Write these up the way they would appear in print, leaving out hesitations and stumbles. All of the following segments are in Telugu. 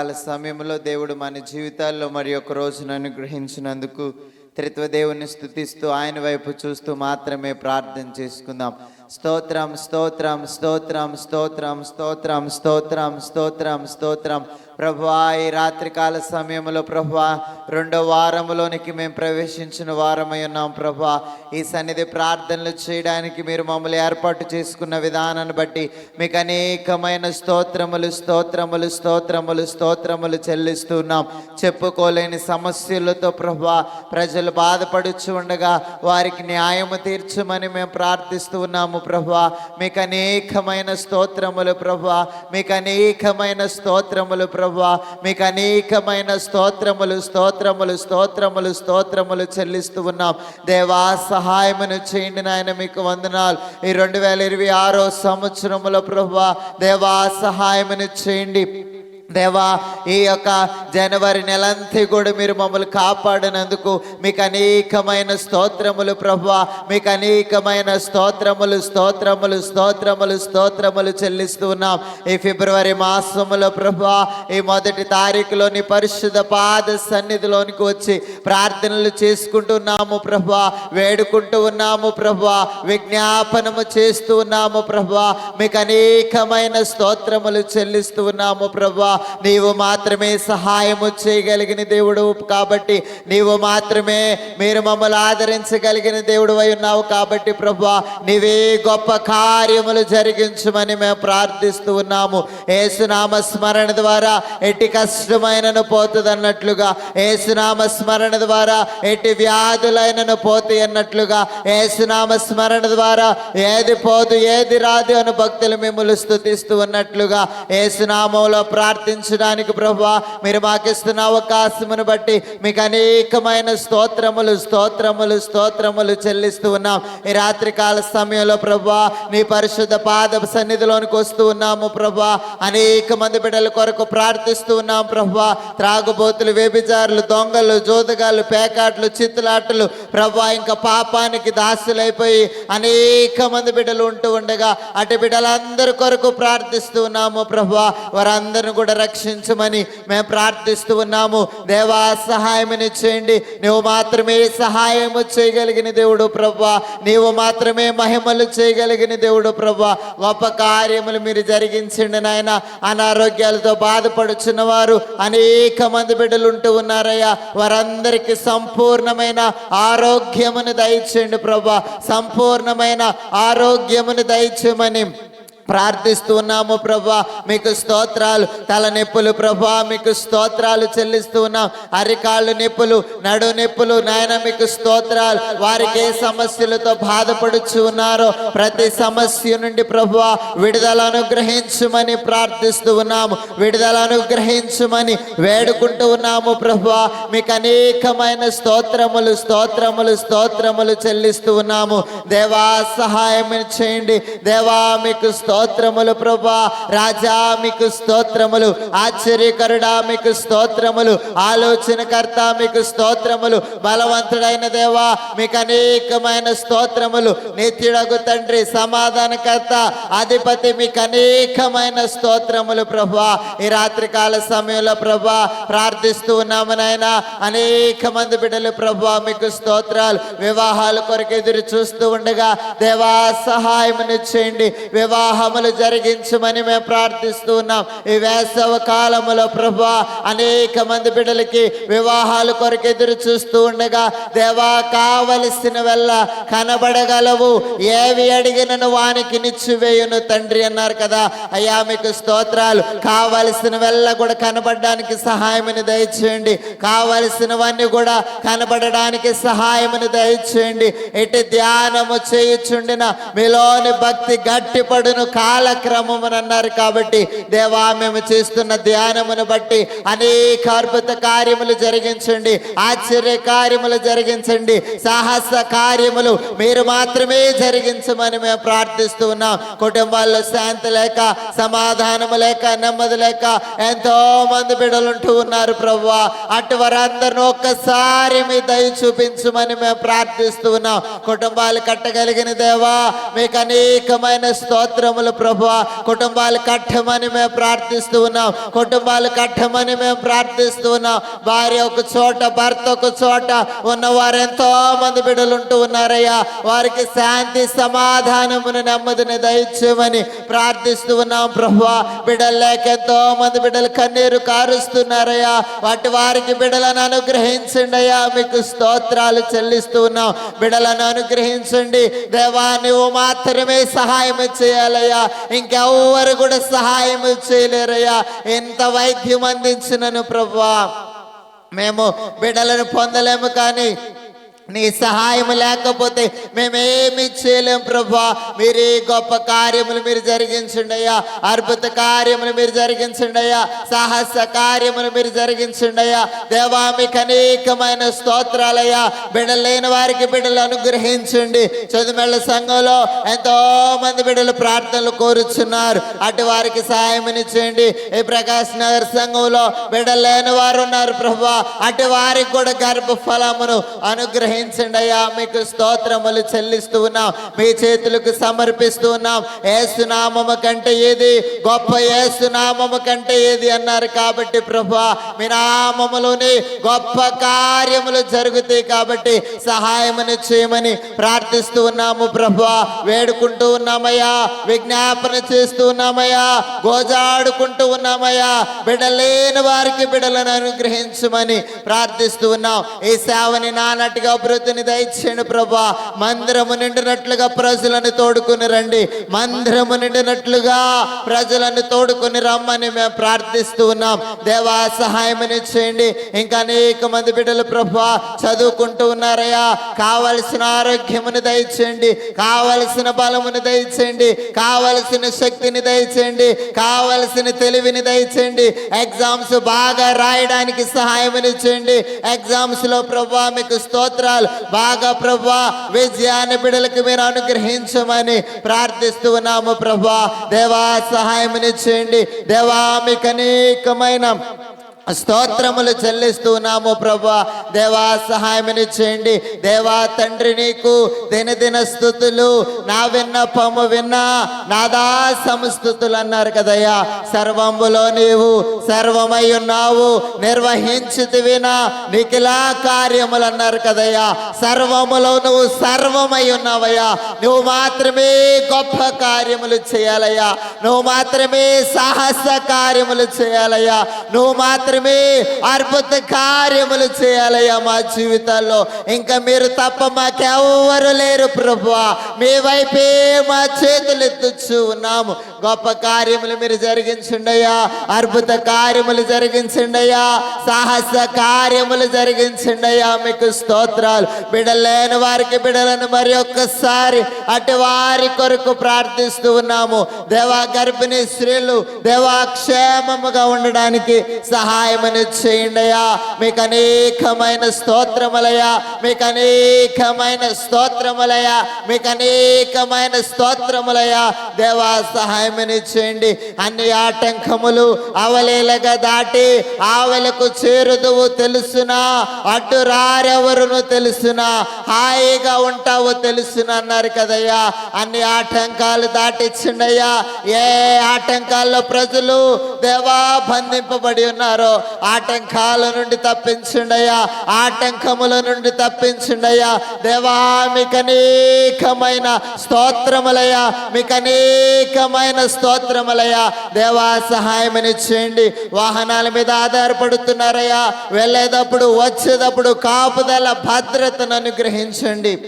కాల సమయంలో దేవుడు మన జీవితాల్లో మరి ఒక రోజును అనుగ్రహించినందుకు త్రిత్వ దేవుని స్తుతిస్తూ ఆయన వైపు చూస్తూ మాత్రమే ప్రార్థన చేసుకుందాం. స్తోత్రం స్తోత్రం స్తోత్రం స్తోత్రం స్తోత్రం స్తోత్రం స్తోత్రం స్తోత్రం. ప్రభువా, ఈ రాత్రికాల సమయంలో ప్రభువా రెండో వారంలోనికి మేము ప్రవేశించిన వారమై ఉన్నాం. ప్రభువా, ఈ సన్నిధి ప్రార్థనలు చేయడానికి మీరు మమ్మల్ని ఏర్పాటు చేసుకున్న విధానాన్ని బట్టి మీకు అనేకమైన స్తోత్రములు స్తోత్రములు స్తోత్రములు స్తోత్రములు చెల్లిస్తున్నాం. చెప్పుకోలేని సమస్యలతో ప్రభువా ప్రజలు బాధపడుచు ఉండగా వారికి న్యాయము తీర్చమని మేము ప్రార్థిస్తూ ఉన్నాము. ప్రభువా, మీకు అనేకమైన స్తోత్రములు ప్రభువా, మీకు అనేకమైన స్తోత్రములు ప్రభువా, మీకు అనేకమైన స్తోత్రములు స్తోత్రములు స్తోత్రములు స్తోత్రములు చెల్లిస్తూ ఉన్నాం. దేవా, సహాయమును చేయండి నాయన, మీకు వందనాలు. ఈ 2026 సంవత్సరములో ప్రభువా దేవా సహాయమును చేయండి. దేవా, ఈ యొక్క జనవరి నెలంతా కూడా మీరు మమ్మల్ని కాపాడినందుకు మీకు అనేకమైన స్తోత్రములు ప్రభువా, మీకు అనేకమైన స్తోత్రములు స్తోత్రములు స్తోత్రములు స్తోత్రములు చెల్లిస్తూ ఉన్నాం. ఈ ఫిబ్రవరి మాసములో ప్రభువా ఈ 1వ తారీఖులోని పరిశుద్ధ పాద సన్నిధిలోనికి వచ్చి ప్రార్థనలు చేసుకుంటున్నాము ప్రభువా, వేడుకుంటూ ఉన్నాము ప్రభువా, విజ్ఞాపనము చేస్తూ ఉన్నాము ప్రభువా, మీకు అనేకమైన స్తోత్రములు చెల్లిస్తూ ఉన్నాము ప్రభువా. నీవు మాత్రమే సహాయము చేయగలిగిన దేవుడు కాబట్టి, నీవు మాత్రమే మీరు మమ్మల్ని ఆదరించగలిగిన దేవుడు అయి ఉన్నావు కాబట్టి ప్రభువా నీవే గొప్ప కార్యములు జరిగించమని మేము ప్రార్థిస్తూ ఉన్నాము. యేసునామ స్మరణ ద్వారా ఎట్టి కష్టమైనను పోతుంది అన్నట్లుగా, యేసునామ స్మరణ ద్వారా ఎట్టి వ్యాధులైనను పోతాయి అన్నట్లుగా, యేసునామ స్మరణ ద్వారా ఏది పోదు ఏది రాదు అని భక్తులు మిమ్మల్ని స్తుతిస్తూ ఉన్నట్లుగా యేసునామంలో ప్రార్థించడానికి ప్రభువా మీరు మాకు ఇస్తున్న అవకాశమును బట్టి మీకు అనేకమైన స్తోత్రములు స్తోత్రములు స్తోత్రములు చెల్లిస్తూ ఉన్నాం. ఈ రాత్రికాల సమయంలో ప్రభువా నీ పరిశుద్ధ పాద సన్నిధిలోనికి వస్తూ ఉన్నాము ప్రభువా. అనేక మంది బిడ్డల కొరకు ప్రార్థిస్తూ ఉన్నాం ప్రభువా. త్రాగుబోతులు, వ్యభిచారులు, దొంగలు, జోదగాళ్ళు, పేకాట్లు, చిత్తులాటలు ప్రభువా ఇంకా పాపానికి దాసులైపోయి అనేక మంది బిడ్డలు ఉంటూ ఉండగా అటు బిడ్డలందరి కొరకు ప్రార్థిస్తూ ఉన్నాము ప్రభువా. వారందరిని కూడా రక్షించమని మేము ప్రార్థిస్తూ ఉన్నాము. దేవా, సహాయముని చేయండి. నువ్వు మాత్రమే సహాయము చేయగలిగిన దేవుడు ప్రభువా, నీవు మాత్రమే మహిమలు చేయగలిగిన దేవుడు ప్రభువా. గొప్ప కార్యములు మీరు జరిగించండి నాయన. అనారోగ్యాలతో బాధపడుచున్న వారు అనేక మంది బిడ్డలు ఉంటూ ఉన్నారయ్యా, వారందరికీ సంపూర్ణమైన ఆరోగ్యమును దయచేయండి ప్రభువా, సంపూర్ణమైన ఆరోగ్యమును దయచేయమని ప్రార్థిస్తూ ఉన్నాము ప్రభా. మీకు స్తోత్రాలు. తలనొప్పులు ప్రభా మీకు స్తోత్రాలు చెల్లిస్తూ ఉన్నాం. అరికాళ్ళు నొప్పులు, నడు నొప్పులు నాయన మీకు స్తోత్రాలు. వారికి ఏ సమస్యలతో బాధపడుచు ఉన్నారో ప్రతి సమస్య నుండి ప్రభువా విడుదల అనుగ్రహించమని ప్రార్థిస్తూ ఉన్నాము. విడుదల అనుగ్రహించమని వేడుకుంటూ ఉన్నాము ప్రభువా. మీకు అనేకమైన స్తోత్రములు స్తోత్రములు స్తోత్రములు చెల్లిస్తూ ఉన్నాము. దేవా, సహాయం చేయండి. దేవా, మీకు స్తోత్రములు ప్రభా. రాజా మీకు స్తోత్రములు. ఆశ్చర్యకరుడా మీకు స్తోత్రములు. ఆలోచనకర్త మీకు స్తోత్రములు. బలవంతుడైన దేవా మీకు అనేకమైన స్తోత్రములు. నిత్యుడగు తండ్రి, సమాధానకర్త, అధిపతి మీకు అనేకమైన స్తోత్రములు ప్రభా. ఈ రాత్రికాల సమయంలో ప్రభా ప్రార్థిస్తూ ఉన్నాము నాయన. అనేక మంది బిడ్డలు ప్రభా మీకు స్తోత్రాలు. వివాహాల కొరకు ఎదురు చూస్తూ ఉండగా దేవా సహాయమును చేయండి. వివాహములు జరిగించమని మేము ప్రార్థిస్తూ ఉన్నాం. ఈ వేసవ కాలములో ప్రభువా అనేక మంది బిడ్డలకి వివాహాల కొరకు ఎదురు చూస్తూ ఉండగా దేవా కావలసిన వల్ల కనబడగలవు, ఏవి అడిగినను వానికి నిచ్చివేయును తండ్రి అన్నారు కదా. అయ్యా మీకు స్తోత్రాలు. కావలసిన వల్ల కూడా కనబడడానికి సహాయముని దయచేయండి. కావలసినవన్నీ కూడా కనబడడానికి సహాయముని దయచేయండి. ఎటు ధ్యానము చేయుచుండిన మీలోని భక్తి గట్టిపడును కాలక్రమమును అన్నారు కాబట్టి దేవా మేము చేస్తున్న ధ్యానమును బట్టి అనేక అద్భుత కార్యములు జరిగించండి. ఆశ్చర్య కార్యములు జరిగించండి. సాహస కార్యములు మీరు మాత్రమే జరిగించమని మేము ప్రార్థిస్తూ ఉన్నాం. కుటుంబాల్లో శాంతి లేక, సమాధానము లేక, నెమ్మది లేక ఎంతో మంది బిడ్డలు ఉంటూ ఉన్నారు ప్రభువా. అటు వారందరిని ఒక్కసారి మీ దయ చూపించమని మేము ప్రార్థిస్తూ ఉన్నాం. కుటుంబాలు కట్టగలిగిన దేవా మీకు అనేకమైన స్తోత్రములు కుటుంబములు ప్రభువా, కుటుంబాలు కట్టమని మేము ప్రార్థిస్తూ ఉన్నాం. కుటుంబాలు కట్టమని మేము ప్రార్థిస్తూ ఉన్నాం. భార్య ఒక చోట, భర్త ఒక చోట ఉన్నవారు ఎంతో మంది బిడ్డలు ఉంటూ ఉన్నారయ్యా. వారికి శాంతి, సమాధానమును, నెమ్మదిని దయచేయమని ప్రార్థిస్తూ ఉన్నాం ప్రభువా. బిడ్డలు లేక ఎంతో మంది బిడ్డలు కన్నీరు కారుస్తున్నారయ్యా. వారికి బిడ్డలను అనుగ్రహించండి అయ్యా. మీకు స్తోత్రాలు చెల్లిస్తూ ఉన్నాం. బిడ్డలను అనుగ్రహించండి దేవా. నువ్వు మాత్రమే సహాయం చేయాలయ్యా. ఇంకెవ్వరు కూడా సహాయం చేయలేరయ్యా. ఎంత వైద్యం అందించినను ప్రభువా మేము బిడ్డలను పొందలేము, కానీ నీ సహాయం లేకపోతే మేమేమి చేయలేం ప్రభా. మీరు ఈ గొప్ప కార్యములు మీరు జరిగించండి అయ్యా. అద్భుత కార్యములు మీరు జరిగించండి అయ్యా. సాహస కార్యములు మీరు జరిగించండి అయ్యా. దేవా మీకు అనేకమైన స్తోత్రాలయ్యా. బిడ్డలు లేని వారికి బిడ్డలు అనుగ్రహించండి. చదుమెళ్ళ సంఘంలో ఎంతో మంది బిడ్డలు ప్రార్థనలు కోరుచున్నారు. అటు వారికి సహాయం చేయండి. ఈ ప్రకాశ్ నగర్ సంఘంలో బిడ్డలు లేని వారు ఉన్నారు ప్రభా. అటు వారికి కూడా గర్భఫలమును అనుగ్రహించండి అయ్యా. మీకు స్తోత్రములు చెల్లిస్తూ ఉన్నాం. మీ చేతులకు సమర్పిస్తూ ఉన్నాం. యేసు నామము కంటే ఏది గొప్ప, యేసు నామము కంటే ఏది అన్నారు కాబట్టి ప్రభా, మీ నామములోని గొప్ప కార్యములు జరుగుతాయి కాబట్టి సహాయమును చేయమని ప్రార్థిస్తూ ఉన్నాము ప్రభా. వేడుకుంటూ ఉన్నామయ్యా. విజ్ఞాపన చేస్తూ ఉన్నామయ్యా. గోజాడుకుంటూ ఉన్నామయ్యా. బిడ్డలేని వారికి బిడ్డలను అనుగ్రహించమని ప్రార్థిస్తూ ఉన్నాం. ఈ సేవని నానటిగా అభివృద్ధిని దయచేయండి ప్రభా. మందిరము నిండినట్లుగా ప్రజలను తోడుకుని రండి. మందిరము నిండినట్లుగా ప్రజలను తోడుకుని రమ్మని మేము ప్రార్థిస్తూ ఉన్నాం. దేవా సహాయం చేయండి. ఇంకా అనేక మంది బిడ్డలు ప్రభా చదువుకుంటూ ఉన్నారయ్యా. కావలసిన ఆరోగ్యమును దయచేయండి. కావలసిన బలమును దయచేయండి. కావలసిన శక్తిని దయచేయండి. కావలసిన తెలివిని దయచేయండి. ఎగ్జామ్స్ బాగా రాయడానికి సహాయం చేయండి. ఎగ్జామ్స్ లో ప్రభా మీకు స్తోత్రాలు. బాగా ప్రభా విజయాన్ని బిడ్డలకు మీరు అనుగ్రహించమని ప్రార్థిస్తూ ఉన్నాము ప్రభా. దేవా సహాయం చేయండి. దేవా మీకు అనేకమైన స్తోత్రములు చెల్లిస్తూ ఉన్నాము ప్రభా. దేవా సహాయం చేయండి. దేవా తండ్రి నీకు దినదిన స్తుతులు, నా విన్నపము విన్నా నాదా సంస్థుతులు అన్నారు కదయ్యా. సర్వములో నీవు సర్వమై ఉన్నావు, నిర్వహించితివినా నిఖిలా కార్యములు అన్నారు కదయ్యా. సర్వములో నువ్వు సర్వమై ఉన్నావయ్యా. నువ్వు మాత్రమే గొప్ప కార్యములు చేయాలయ్యా. నువ్వు మాత్రమే సాహస కార్యములు చేయాలయ్యా. నువ్వు మాత్రమే అద్భుత కార్యములు చేయాలయ్యా మా జీవితాల్లో. ఇంకా మీరు తప్ప మాకెవ్వరు లేరు ప్రభువా. మీ వైపే మా చేతులు ఎత్తుచు ఉన్నాము. గొప్ప కార్యములు మీరు జరిగించండి అయ్యా. అద్భుత కార్యములు జరిగించండి అయ్యా. సాహస కార్యములు జరిగించండి అయ్యా. మీకు స్తోత్రాలు. బిడ్డలేని వారికి బిడ్డలను మరి ఒక్కసారి అటు వారి కొరకు ప్రార్థిస్తూ ఉన్నాము. దేవా గర్భిణీ స్త్రీలు దేవా క్షేమముగా ఉండడానికి సహాయమని చేయండి అయ్యా. మీకు అనేకమైన స్తోత్రములయ్యా. మీకు అనేకమైన స్తోత్రములయ్యా. మీకు అనేకమైన స్తోత్రములయ్యా. దేవా సహాయమని చేయండి. అన్ని ఆటంకములు అవలేలగా దాటి ఆవలకు చేరుదువు తెలుసునా. అడ్డు రారెవరును తెలుసునా. హాయిగా ఉంటావు తెలుసునా అన్నారు కదయ్యా. అన్ని ఆటంకాలు దాటించండియ్యా. ఏ ఆటంకాల్లో ప్రజలు దేవా బంధింపబడి ఉన్నారో ఆటంకాల నుండి తప్పించండియ్యా. ఆటంకముల నుండి తప్పించండియ్యా. దేవా మీకు అనేకమైన స్తోత్రములయ్యా. మీకు అనేకమైన స్తోత్రములయ్యా. దేవా సహాయం చేయండి. వాహనాల మీద ఆధారపడుతున్నారయ్యా. వెళ్ళేటప్పుడు వచ్చేటప్పుడు కాపుదల భద్రతను అనుగ్రహించండి.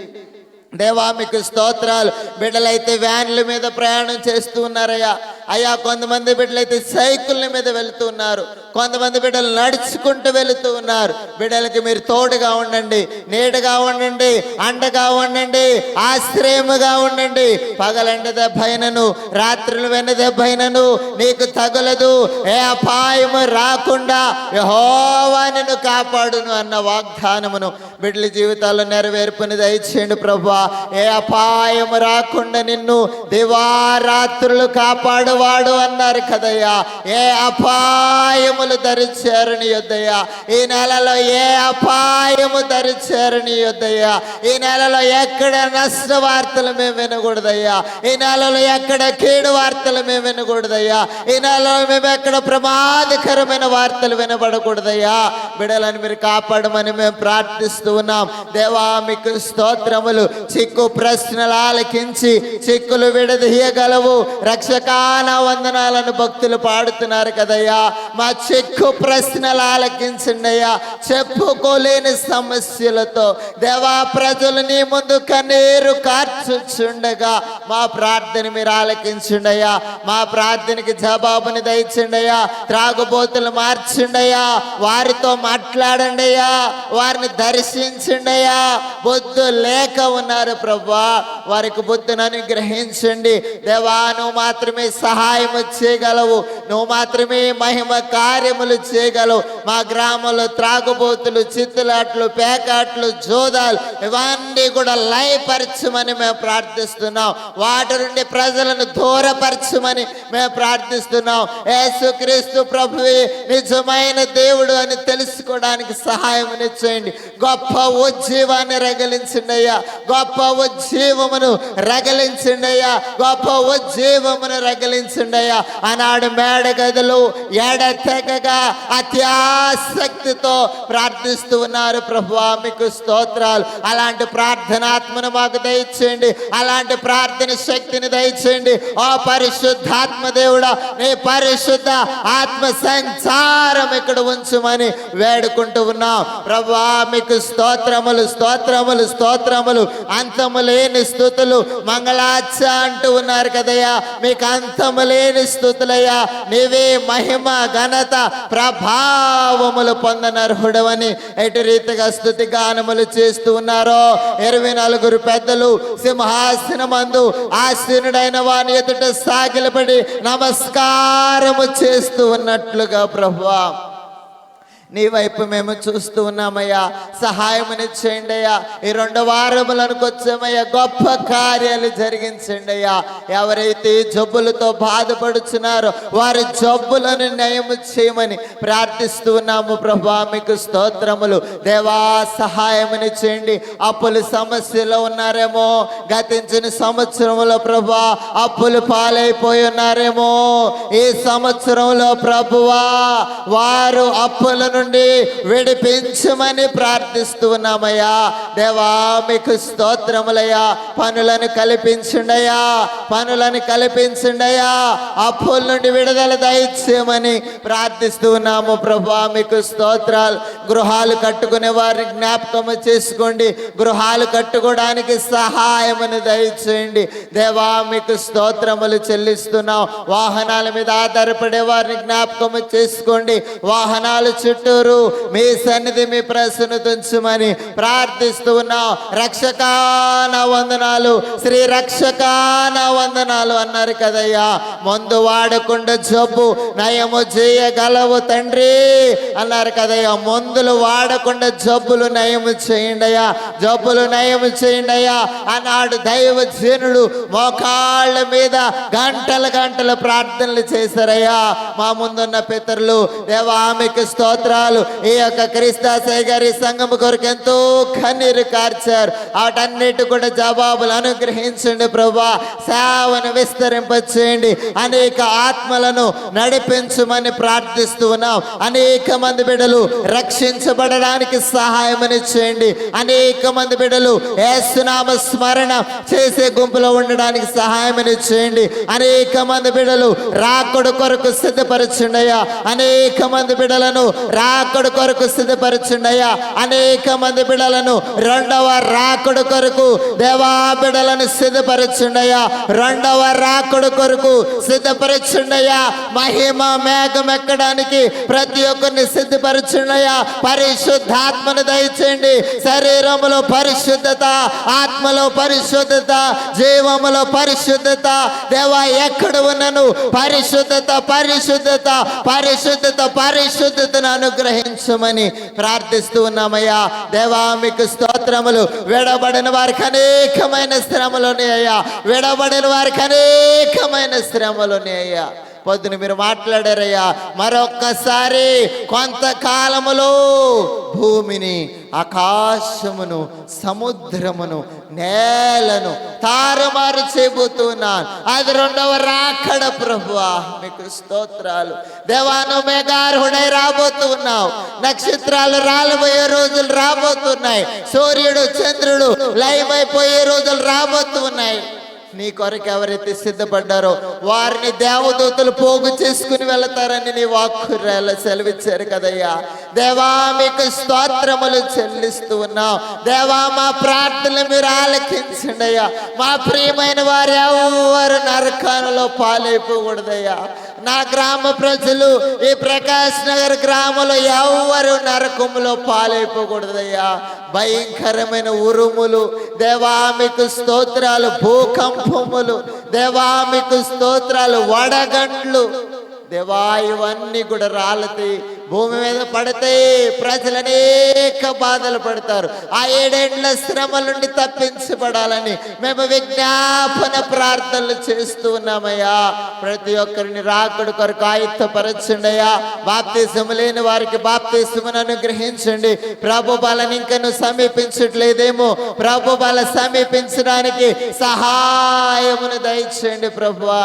దేవా మీకు స్తోత్రాలు. బిడ్డలైతే వ్యాన్ల మీద ప్రయాణం చేస్తూ ఉన్నారయ్యా. అయ్యా కొంతమంది బిడ్డలైతే సైకిళ్ళ మీద వెళుతూ ఉన్నారు. కొంతమంది బిడ్డలు నడుచుకుంటూ వెళుతూ ఉన్నారు. బిడ్డలకి మీరు తోడుగా ఉండండి, నీడగా ఉండండి, అండగా ఉండండి, ఆశ్రయముగా ఉండండి. పగలంట దెబ్బైనను రాత్రులు వెన్న దెబ్బైనను నీకు తగులదు, ఏ అపాయము రాకుండా యెహోవా నిన్ను కాపాడును అన్న వాగ్దానమును బిడ్డల జీవితాల్లో నెరవేర్పుని దయచేయండి ప్రభా. ఏ అపాయం రాకుండా నిన్ను దివారాత్రులు కాపాడువాడు అన్నారు కదయ్యా. ఏ అపాయములు దరిచేరు నీ యొద్దయ్యా. ఈ నెలలో ఏ అపాయము దరిచేరు నీ యొద్దయ్యా. ఈ నెలలో ఎక్కడ నష్ట వార్తలు మేము వినకూడదయ్యా. ఈ నెలలో ఎక్కడ కీడు వార్తలు మేము వినకూడదయ్యా. ఈ నెలలో మేము ఎక్కడ ప్రమాదకరమైన వార్తలు వినబడకూడదయ్యా. బిడ్డలను మీరు కాపాడమని మేము ప్రార్థిస్తూ ఉన్నాం. దేవా మీకు స్తోత్రములు. చిక్కు ప్రశ్నలు ఆలకించి చిక్కులు విడదీయగలవు రక్షకాన వందనాలను భక్తులు పాడుతున్నారు కదయ్యా. మా చిక్కు ప్రశ్నలు ఆలకించండి అయ్యా. చెప్పుకోలేని సమస్యలతో దేవా ప్రజలు నీ ముందు కన్నీరు కార్చుచుండగా మా ప్రార్థన మీరు ఆలకించుండయ్యా. మా ప్రార్థనకి జవాబుని దయచుండయ్యా. త్రాగుబోతులు మార్చుండయ్యా. వారితో మాట్లాడండి అయ్యా. వారిని దర్శించండియ్యా. బుద్ధు లేక ఉన్నారు ప్రభువా, వారికి బుద్ధిని అనుగ్రహించండి దేవా. నువ్వు మాత్రమే సహాయం చేయగలవు. నువ్వు మాత్రమే మహిమ కార్యములు చేయగలవు. మా గ్రామంలో త్రాగుబోతులు, చిత్తులాట్లు, పేకాట్లు, జోదాలు ఇవన్నీ కూడా లయపరచమని మేము ప్రార్థిస్తున్నాం. వాటి నుండి ప్రజలను దూరపరచమని మేము ప్రార్థిస్తున్నాం. యేసుక్రీస్తు ప్రభువే నిజమైన దేవుడు అని తెలుసుకోవడానికి సహాయం చేయండి. గొప్ప ఉజ్జీవాన్ని రగిలించండి అయ్యా. గొప్ప ఉజ్జీవమును రగిలించండి అయ్యా. గొప్ప ఉజ్జీవమును రగిలించండి అయ్యా. ఆనాడు మేడ గదులు ఎడతెగగా అత్యాసక్తితో ప్రార్థిస్తూ ఉన్నారు ప్రభువా, మీకు స్తోత్రాలు. అలాంటి ప్రార్థనాత్మను మాకు దయచేయండి. అలాంటి ప్రార్థన శక్తిని దయచేయండి. ఓ పరిశుద్ధాత్మ దేవుడా, నీ పరిశుద్ధ ఆత్మ సంచారం ఇక్కడ ఉంచుమని వేడుకుంటూ ఉన్నాం ప్రభువా. మీకు స్తోత్రములు, స్తోత్రములు, స్తోత్రములు. అంతము లేని స్తుతులు మంగళాచ అంటూ ఉన్నారు కదయ్యా. మీకు అంతము లేని స్తుతులయ్యా. నీవే మహిమ, ఘనత, ప్రభావములు పొందనర్హుడవని ఎటు రీతిగా స్తుతి గానములు చేస్తూ ఉన్నారో 24 పెద్దలు సింహాసనమందు ఆసీనుడైన వాని ఎదుట సాగిలపడి నమస్కారము చేస్తూ ఉన్నట్లుగా ప్రభువా నీ వైపు మేము చూస్తూ ఉన్నామయ్యా. సహాయముని చేయండి అయ్యా. ఈ 2 వారములకు వచ్చామయ్యా. గొప్ప కార్యాలు జరిగించండి అయ్యా. ఎవరైతే జబ్బులతో బాధపడుచున్నారో వారి జబ్బులను నయము చేయమని ప్రార్థిస్తూ ఉన్నాము ప్రభా, మీకు స్తోత్రములు. దేవా సహాయముని చేయండి. అప్పుల సమస్యలో ఉన్నారేమో, గతించిన సంవత్సరంలో ప్రభా అప్పులు పాలైపోయి ఉన్నారేమో, ఈ సంవత్సరంలో ప్రభువా వారు అప్పులను నుండి విడిపించమని ప్రార్థిస్తూ ఉన్నామయ్యా. దేవా మీకు స్తోత్రములయ్యా. పనులను కల్పించుండయ్యా. పనులను కల్పించుండయ్యా. అప్పుల నుండి విడుదల దయచేయమని ప్రార్థిస్తూ ఉన్నాము ప్రభా, మీకు స్తోత్రాలు. గృహాలు కట్టుకునే వారిని జ్ఞాపకము చేసుకోండి. గృహాలు కట్టుకోవడానికి సహాయమును దయచేయండి దేవా, మీకు స్తోత్రములు చెల్లిస్తున్నాం. వాహనాల మీద ఆధారపడే వారిని జ్ఞాపకము చేసుకోండి. వాహనాలు చుట్టూరు మీ సన్నిధి, మీ ప్రసన్నత ఉంచమని ప్రార్థిస్తూ ఉన్నాం. రక్షకాన వందనాలు, శ్రీ రక్షకాన వందనాలు అన్నారు కదయ్యా. మందు వాడకుండా జబ్బు నయము చేయగలవు తండ్రి అన్నారు కదయ్యా. మందులు వాడకుండా జబ్బులు నయము చేయండి అయ్యా. జబ్బులు నయము చేయండి అయ్యా. ఆనాడు దైవ జనుడు మోకాళ్ళ మీద గంటలు గంటలు ప్రార్థనలు చేశారయ్యా. మా ముందున్న పితరులు దేవా మీకు స్తోత్రాలు. ఈ యొక్క క్రీస్తాసయ్య గారి సంఘం కొరకు ఎంతో కన్నీరు కార్చారు. వాటన్నిటి కూడా జవాబులు అనుగ్రహించండి ప్రభా. సేవను విస్తరింపచేయండి. అనేక ఆత్మలను నడిపించమని ప్రార్థిస్తూ ఉన్నాం. అనేక మంది బిడ్డలు రక్షించబడడానికి సహాయం చేయండి. అనేక మంది బిడ్డలు యేసునామ స్మరణ చేసే గుంపులో ఉండడానికి సహాయం చేయండి. అనేక మంది బిడ్డలు రాకడ కొరకు సిద్ధపరచుండయ్యా. అనేక మంది బిడ్డలను రాకడ కొరకు సిద్ధపరచుండయ్యా. అనేక మంది బిడ్డలను రెండవ రాకడ కొరకు దేవా బిడ్డలను సిద్ధపరచుండయ్యా. రెండవ రాకడ కొరకు సిద్ధపరచుండయ్యా. మహిమ మేఘం ఎక్కడానికి ప్రతి ఒక్కరిని సిద్ధపరచుండయ్యా. పరిశుద్ధాత్మను దయచేయండి. శరీరములో పరిశుద్ధత, ఆత్మలో పరిశుద్ధత, జీవములో పరిశుద్ధత. దేవా ఎక్కడ ఉన్నను పరిశుద్ధత, పరిశుద్ధత, పరిశుద్ధత, పరిశుద్ధతను అనుగ్రహించమని ప్రార్థిస్తూ ఉన్నామయ్యా. దేవా మీకు స్తోత్రములు. విడబడిన వారికి అనేకమైన శ్రమలోనే అయ్యా, విడబడిన వారికి అనేకమైన శ్రమలోనే అయ్యా. పొద్దున మీరు మాట్లాడారయ్యా, మరొక్కసారి కొంతకాలములో భూమిని, ఆకాశమును, సముద్రమును, నేలను తారుమారు చేయబోతున్నాను. అది రెండవ రాకడ ప్రభువా, మీకు స్తోత్రాలు. దేవాను మేఘారుడై రాబోతున్నావు. నక్షత్రాలు రాలిపోయే రోజులు రాబోతున్నాయి. సూర్యుడు చంద్రుడు లయమైపోయే రోజులు రాబోతున్నాయి. నీ కొరకు ఎవరైతే సిద్ధపడ్డారో వారిని దేవదూతలు పోగు చేసుకుని వెళతారని నీ వాక్కు సెలవిచ్చారు కదయ్యా. దేవా మీకు స్తోత్రములు చెల్లిస్తూ ఉన్నాం. దేవా మా ప్రార్థనలు మీరు ఆలకించండి అయ్యా. మా ప్రియమైన వారు ఎవరు నరకాలలో పాలైపోకూడదయ్యా. నా గ్రామ ప్రజలు, ఈ ప్రకాష్ నగర్ గ్రామంలో ఎవరు నరకములో పాలైపోకూడదయ్యా. భయంకరమైన ఉరుములు, దేవా మీకు స్తోత్రాలు, భూకంపములు, దేవా మీకు స్తోత్రాలు, వడగండ్లు, దేవా ఇవన్నీ కూడా రాలతాయి, భూమి మీద పడతాయి. ప్రజలు అనేక బాధలు పడతారు. ఆ 7 ఏళ్ల శ్రమల నుండి తప్పించబడాలని మేము విజ్ఞాపన ప్రార్థనలు చేస్తూ ఉన్నామయ్యా. ప్రతి ఒక్కరిని రాకడ కొరకు ఆయుత్తపరచండి అయ్యా. బాప్తిసము లేని వారికి బాప్తిసమును అనుగ్రహించండి. ప్రభు బలని ఇంకను సమీపించట్లేదేమో, ప్రభు బల సమీపించడానికి సహాయమును దయచేయండి ప్రభువా.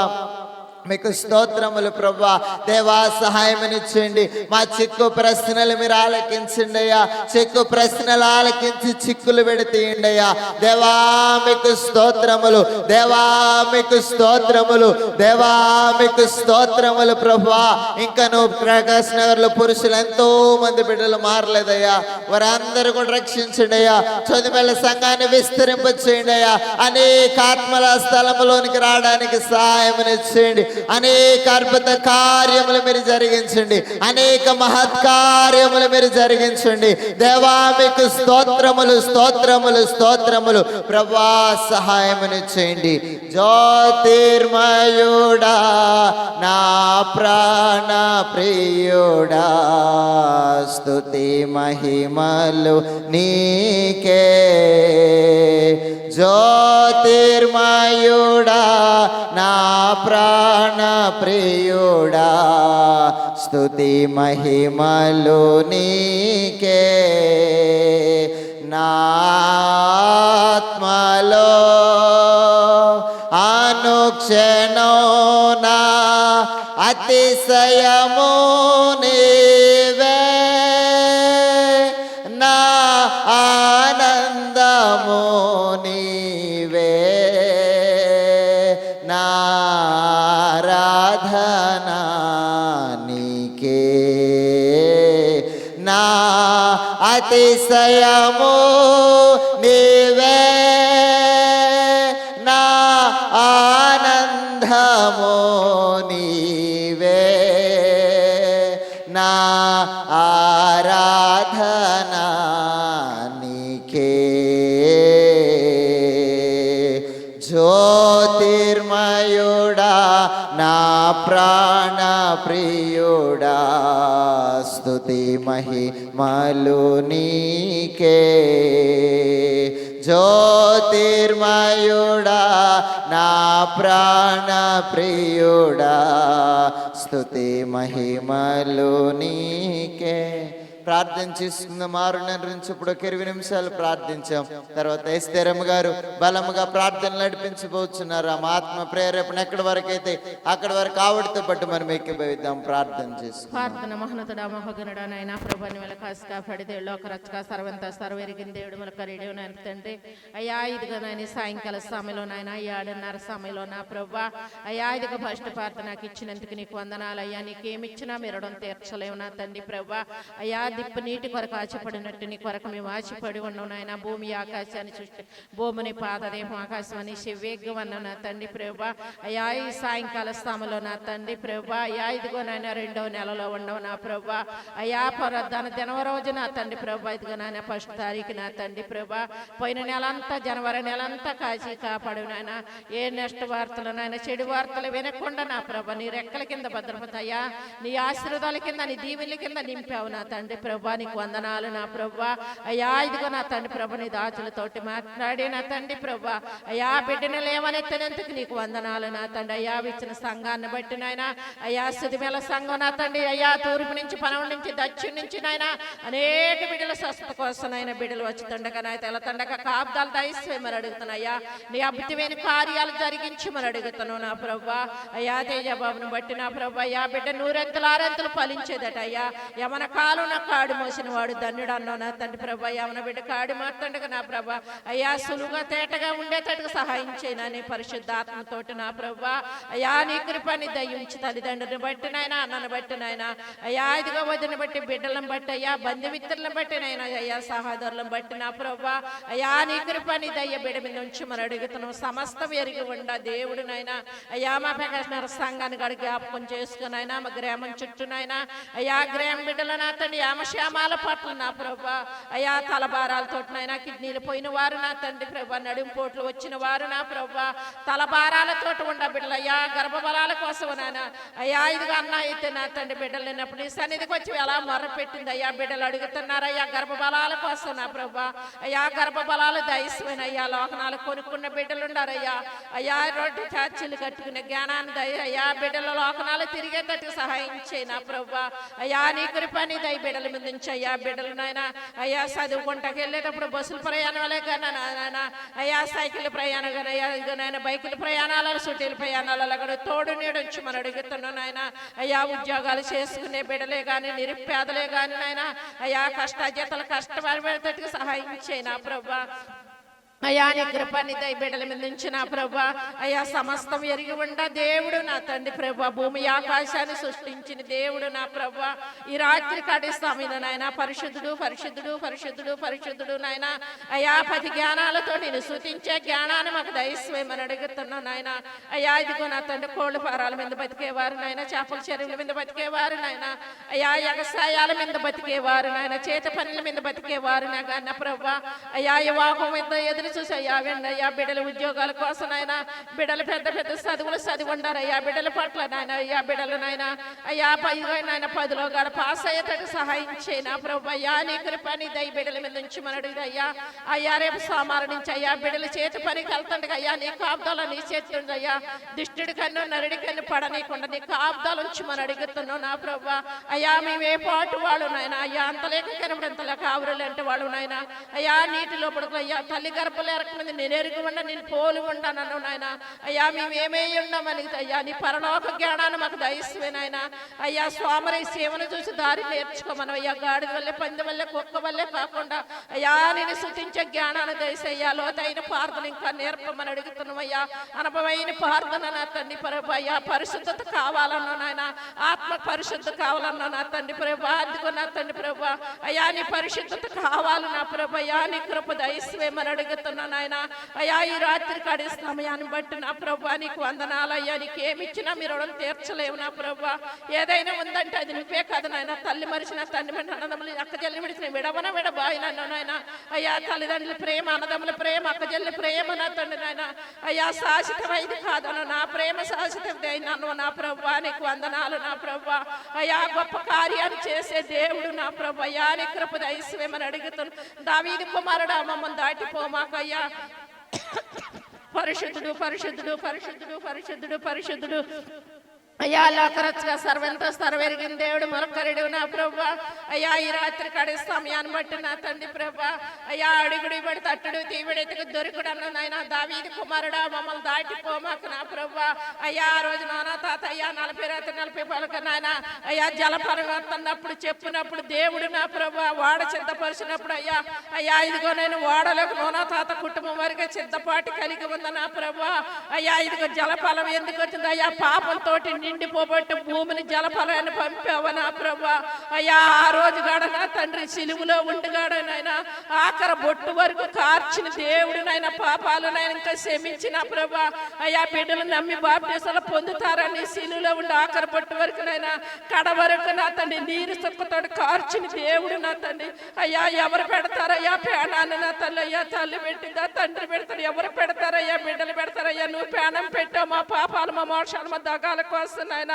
మీకు స్తోత్రములు ప్రభువా. దేవా సహాయమనిచ్చేయండి. మా చిక్కు ప్రశ్నలు మీరు ఆలకించండి అయ్యా. చిక్కు ప్రశ్నలు ఆలకించి చిక్కులు పెడితేయండి అయ్యా. దేవా మీకు స్తోత్రములు, దేవా మీకు స్తోత్రములు, దేవా మీకు స్తోత్రములు ప్రభువా. ఇంకా నువ్వు ప్రకాష్ నగర్ లో పురుషులు ఎంతో మంది బిడ్డలు మారలేదయ్యా. వారందరూ కూడా రక్షించండి అయ్యా. చదువుల సంఘాన్ని విస్తరింప చేయండి అయ్యా. అనేక ఆత్మల స్థలములోనికి రావడానికి సహాయమనిచ్చేయండి. అనేక అద్భుత కార్యములు మీరు జరిగించండి. అనేక మహత్కార్యములు మీరు జరిగించండి. దేవా మీకు స్తోత్రములు, స్తోత్రములు, స్తోత్రములు ప్రభువా. సహాయమును చేయండి. జ్యోతిర్మయుడా నా ప్రాణ ప్రియుడా, స్తుతి మహిమలు నీకే. జ్యోతిర్మయుడా నా ప్రాణ ప్రియుడా, స్తుతి మహిమలు నీకే. నా ఆత్మలో అనుక్షణం నా అతిశయము నీవే, నా ఆనందము నీవే, నా ఆరాధన నీకే. నా అతిశయము నీవే, నా ఆనందము నీవే, నా ఆరాధన నీకే. జ్యోతిర్మయుడా నా ప్రాణ ప్రియుడా, స్తుతి మహిమలు నీకే. జ్యోతిర్మయుడా నా ప్రాణ ప్రియుడా, స్తుతి మహిమలు నీకే. ప్రార్థన చేసుకుందాం. 6:30 నుంచి ఇప్పుడు 20 నిమిషాలు ప్రార్థించాం. తర్వాత ఎస్తేరమ్మ గారు బలముగా ప్రార్థన నడిపించబోతున్నారు. ఆ ఆత్మ ప్రేరేపణ ఎక్కడి వరకు అయితే అక్కడి వరకు ఆవిడతో పాటు మనం ఎక్కిపోయిద్దాం. ప్రార్థన చేసుకుందాం. ప్రార్థన. మహోన్నతుడా మహోగణుడా నాయన ప్రభుని వల్ల కాసు కాపాడి దేవుడు ఒక రక్షక సర్వంత సర్వెరిగిన దేవుడు మన కరీడు నాయన తండ్రి. అయ్యా ఇదిగా నాయన సాయంకాల సమయంలో నాయన 7:30 సమయంలో నా ప్రభు అయ్యా ఇదిగా ఫస్ట్ ప్రార్థన నాకు ఇచ్చినందుకు నీకు వందనాలు అయ్యా. నీకేమిచ్చినా మెరడం తీర్చలేవు నా తండ్రి ప్రభు. అయ్యా దిప్పు నీటి కొరకు ఆశపడినట్టు నీ కొరకు మేము ఆశపడి ఉన్నాం నాయన. భూమి ఆకాశాన్ని సృష్టి భూమిని పాదదేహం ఆకాశం అని వేగం అన్నావు నా తండ్రి ప్రభా. అయ్యా ఈ సాయంకాల స్థానంలో నా తండ్రి ప్రభా. అయ్యా ఇదిగో నాయన 2వ నెలలో ఉండవు నా ప్రభా. అయ్యా పునరుద్ధరణ దినవ రోజు నా తండ్రి ప్రభా. ఇదిగో నాయన 1వ తారీఖు నా తండ్రి ప్రభా. పోయిన నెలంతా జనవరి నెలంతా కాపాడు నాయన. ఏ నెక్స్ట్ వార్తలు నాయన చెడు వార్తలు వినకుండా నా ప్రభా నీ రెక్కల కింద భద్రపతయ్యా. నీ ఆశీర్వాదాల కింద నీ దీవెనల కింద నింపావు నా తండ్రి ప్రభా. నీకు వందనాలు నా ప్రభా. అయ్యా ఇదిగో నా తండ్రి ప్రభా నీ దాచులతోటి మాట్లాడి నా తండ్రి ప్రభా. అయ్యా బిడ్డను లేవనెత్తనందుకు నీకు వందనాలు నా తండ్రి. అయ్యా ఇచ్చిన సంఘాన్ని బట్టి నాయన. అయ్యా సుదిమేల సంఘం నా తండ్రి. అయ్యా తూర్పు నుంచి పనవ నుంచి దక్షిణ నుంచి నాయన అనేక బిడ్డల స్వస్థత కోసం నాయన బిడ్డలు వచ్చుతుండగా నాయ తెల్లతండగా కాపుదాలు దయచేయమని అడుగుతున్నాయ్యా. నీ అద్భుతమైన కార్యాలు జరిగించి మరి అడుగుతాను నా ప్రభా. అయ్యా తేజబాబును బట్టి నా ప్రభా. అయ్యా బిడ్డ 100 ఆరంతులు ఫలించేదట అయ్యా. యమన కాలు నా కాడు మోసిన వాడు ధన్యుడు అన్నావు నా తండ్రి ప్రభా. యమన బిడ్డ కాడి మాట్లాడగా నా ప్రభా. అయ్యా సులువుగా తేటగా ఉండేటట్టుగా సహాయం చేయనా నీ పరిశుద్ధాత్మతోటి నా ప్రభా. అయ్యా నీ కృపని దయించి తల్లిదండ్రులను బట్టి నాయన అన్నను బట్టి నాయన. అయ్యా ఇదిగో వదిన బట్టి బిడ్డలను బట్టి అయ్యా బంధుమిత్రులను బట్టి నాయన. అయ్యా సహోదరులను బట్టి నా ప్రభా. అయ్యా నీ కృపని దయ్య బిడ్డ మీద నుంచి మరి అడుగుతున్నాం. సమస్తం ఎరిగి ఉండ దేవుడు నాయన. అయ్యా మా ప్రకాశనగర సంఘాన్ని గడి జ్ఞాపకం చేసుకుని అయినా మా గ్రామం చుట్టూనైనా. అయ్యా గ్రామ బిడ్డలు నా తండ్రి యామశ్యామాల పట్ల నా ప్రభా. అయ్యా తలభారాలతోటినైనా కిడ్నీలు పోయిన వారు నా తండ్రి ప్రభా. నడుంపోట్లు వచ్చిన వారు నా ప్రభా. తలభారాలతో ఉండ బిడ్డలు అయ్యా గర్భబలాల కోసం నాయన. అయ్యా ఇదిగా అన్న అయితే నా తండ్రి బిడ్డలు లేనప్పుడు నీ సన్నిధికి వచ్చి ఎలా మొర్ర పెట్టింది అయ్యా. బిడ్డలు అడుగుతున్నారు అయ్యా గర్భబలాల కోసం నా ప్రభా. అయ్యా గర్భబలాలు దయస్మైన అయ్యా లోకనాలు కొనుక్కున్న బిడ్డలు ఉండారయ్యా. అయ్యా రోడ్డు చార్చీలు కట్టుకునే జ్ఞానాన్ని దయ అయ్యా బిడ్డల లోకనాలు తిరిగేటట్టు సహాయం చేయి నా ప్రభా. అయ్యా నీ కృపని దయ బిడ్డల మీద నుంచి అయ్యా బిడ్డలు నాయన. అయ్యా చదువుకుంటాకి వెళ్ళేటప్పుడు బస్సుల ప్రయాణాలే కానీ నాయన. అయ్యా సైకిల్ ప్రయాణం కానీ అయ్యా నాయన బైకుల ప్రయాణాలు సుటీల ప్రయాణాలలో కూడా తోడు నీడొచ్చి మనం అడుగుతున్నాం నాయన. అయ్యా ఉద్యోగాలు చేసుకునే బిడ్డలే కానీ నిరుపేదలే కానీ నాయన. అయ్యా కష్టాజీతలు కష్టపడేటట్టుగా సహాయం చేయి నా ప్రభా. అయ్యా నీ కృపని దయ బిడ్డల మీద నుంచి నా ప్రభా. అయ్యా సమస్తం ఎరిగి ఉండ దేవుడు నా తండ్రి ప్రభా. భూమి ఆకాశాన్ని సృష్టించిన దేవుడు నా ప్రభా. ఈ రాత్రి కాటిస్తామైన నాయన పరిశుద్ధుడు పరిశుద్ధుడు పరిశుద్ధుడు పరిశుద్ధుడు నాయన. అయ్యా 10 జ్ఞానాలతో నేను స్తుతించే జ్ఞానాన్ని మాకు దయచేయమని అడుగుతున్నాను నాయన. అయ్యా ఇదిగో నా తండ్రి కోళ్ళ ఫారాల మీద బతికేవారు నాయన. చేపల చెరువుల మీద బతికేవారు నాయన. అయ్యా వ్యవసాయాల మీద బతికేవారు నాయన. చేతి పనుల మీద బతికేవారు నా ప్రభా. అయ్యా యువకం మీద ఎదురు చూసి అయ్యా వెండయ్యా బిడ్డల ఉద్యోగాల కోసం నాయన. బిడ్డలు పెద్ద పెద్ద చదువులు చదివి ఉండారు అయ్యా బిడ్డల పట్ల నాయన. అయ్యా బిడ్డలు నాయన. అయ్యా 10లో గడ పాస్ అయ్యేటట్టు సహాయం చేయనా ప్రభు. అయ్యా నీ కృపని దయ బిడ్డల మీద నుంచి మనడు అయ్యా. అయ్యా రేపు సోమవారం నుంచి అయ్యా బిడ్డల చేతి పనికి వెళ్తుండగా అయ్యా నీ కాపుదాలు నీ చేతి అయ్యా. దిష్టుడి కన్ను నరుడి కన్ను పడనీయకుండా నీ కాపుదాలు నుంచి మనం అడుగుతున్నావు నా ప్రభు. అయ్యా మేమే పాటు వాళ్ళు నాయన. అయ్యా అంతలేక కనబడి అంతలేక ఆవురులు అంటే వాళ్ళు నాయన. అయ్యా నీటిలో పడుకు అయ్యా తల్లి గర్భలు ఎరకమంది నేను ఎరుగు ఉండ నేను పోలు ఉండను నాయన. అయ్యా మేమేమే ఉన్నామని అయ్యా నీ పరలోక జ్ఞానాన్ని మాకు దయచేయి నాయన. అయ్యా స్వామరి సేవను చూసి దారి నేర్చుకోమను అయ్యా. గాడి వల్లే పంది వల్లే కుక్క వల్లే కాకుండా అయ్యా నేను సృష్టించే జ్ఞానాన్ని దయచేయ్యా. లోతైన ప్రార్థన ఇంకా నేర్పమని అడుగుతున్నాం అయ్యా. అనుభవమైన ప్రార్థన నా తండ్రి ప్రభు. అయ్యా పరిశుద్ధత కావాలన్నా నాయన. ఆత్మ పరిశుద్ధత కావాలన్నా నా తండ్రి ప్రభు. అందుకో నా తండ్రి ప్రభు. అయ్యా నీ పరిశుద్ధత కావాలి నా ప్రభు. అయ్యా నీ కృప దయచేయమని అడుగుతున్నాను నాయన. అయ్యా ఈ రాత్రి కాడి సమయాన్ని బట్టి నా ప్రభు నీకు వందనాలు అయ్యా. నీకు ఏమిచ్చినా మీరు రుణం తీర్చలేవు నా ప్రభు. ఏదైనా ఉందంటే అది నువ్వే కదా నాయన. తల్లి మరిచిన తండ్రి మరిచిన అన్నదమ్ములు అక్క చెల్లి విడిచిన విడవన విడబాయి నన్ను నాయన. అయ్యా తల్లిదండ్రుల ప్రేమ అన్నదమ్ముల ప్రేమ అక్క చెల్లి ప్రేమ నా తండ్రి నాయన. అయ్యా శాశ్వతమైంది కాదను నా ప్రేమ శాశ్వతమైంది నన్ను నా ప్రభు. నీకు వందనాలు నా ప్రభు. అయ్యా గొప్ప కార్యాన్ని చేసే దేవుడు నా ప్రభు. అయ్యా నీ కృప దయచేయమని అడుగుతున్నాను. దావీదు కుమారుడా మమ్మల్ని దాటిపోమాకయ్యా. పరిశుద్ధుడు పరిశుద్ధుడు పరిశుద్ధుడు పరిశుద్ధుడు పరిశుద్ధుడు అయ్యా లోకరక్షగా సర్వంత సర్వెరిగిన దేవుడు మొరకరుడు నా ప్రభా. అయ్యా ఈ రాత్రి కడే సమయాన్ని బట్టి నా తండ్రి ప్రభా. అయ్యా అడుగుడు ఇబడి తట్టుడు తీవిడెతుకు దొరుకుడు అన్న నాయన. దావీదు కుమారుడా మమ్మల్ని దాటిపోమాకు నా ప్రభా. అయ్యా ఆ రోజు నానా తాత అయ్యా 40 రాత్రి 40 పలుక నాయన. అయ్యా జలపరగొస్తున్నప్పుడు చెప్పినప్పుడు దేవుడు నా ప్రభా వాడ సిద్ధపరిచినప్పుడు అయ్యా. అయ్యా ఇదిగో నేను వాడలకు నోనా తాత కుటుంబం వరకు సిద్ధపాటు కలిగి ఉంది నా ప్రభా. అయ్యా ఇదిగో జలఫలం ఎందుకు వచ్చింది అయ్యా. పాపంతో నిండిపోబట్టి భూమిని జలఫలాన్ని పంపావు నా ప్రభా. అయ్యా ఆ రోజు గాడ నా తండ్రి సిలువులో ఉండిగాడనైనా ఆఖరి బొట్టు వరకు కార్చిన దేవుడు నాయన, పాపాలు నాయన ఇంకా క్షమించిన ప్రభా. అయ్యా బిడ్డలు నమ్మి బాప్టిసాలు పొందుతారని సిలువులో ఉండి ఆఖరి బొట్టు వరకు నాయన కడ వరకు నా తండ్రి నీరు సుక్కతో కార్చిన దేవుడు నా తండ్రి. అయ్యా ఎవరు పెడతారయ్యా పేణాన్ని నా తల్లి? అయ్యా తల్లి పెట్టిందా, తండ్రి పెడతాడు, ఎవరు పెడతారయ్యా? బిడ్డలు పెడతారయ్యా. నువ్వు పేణం పెట్టావు మా పాపాలు, మా మోక్షాలు, మా దగాల కోసం నాయన.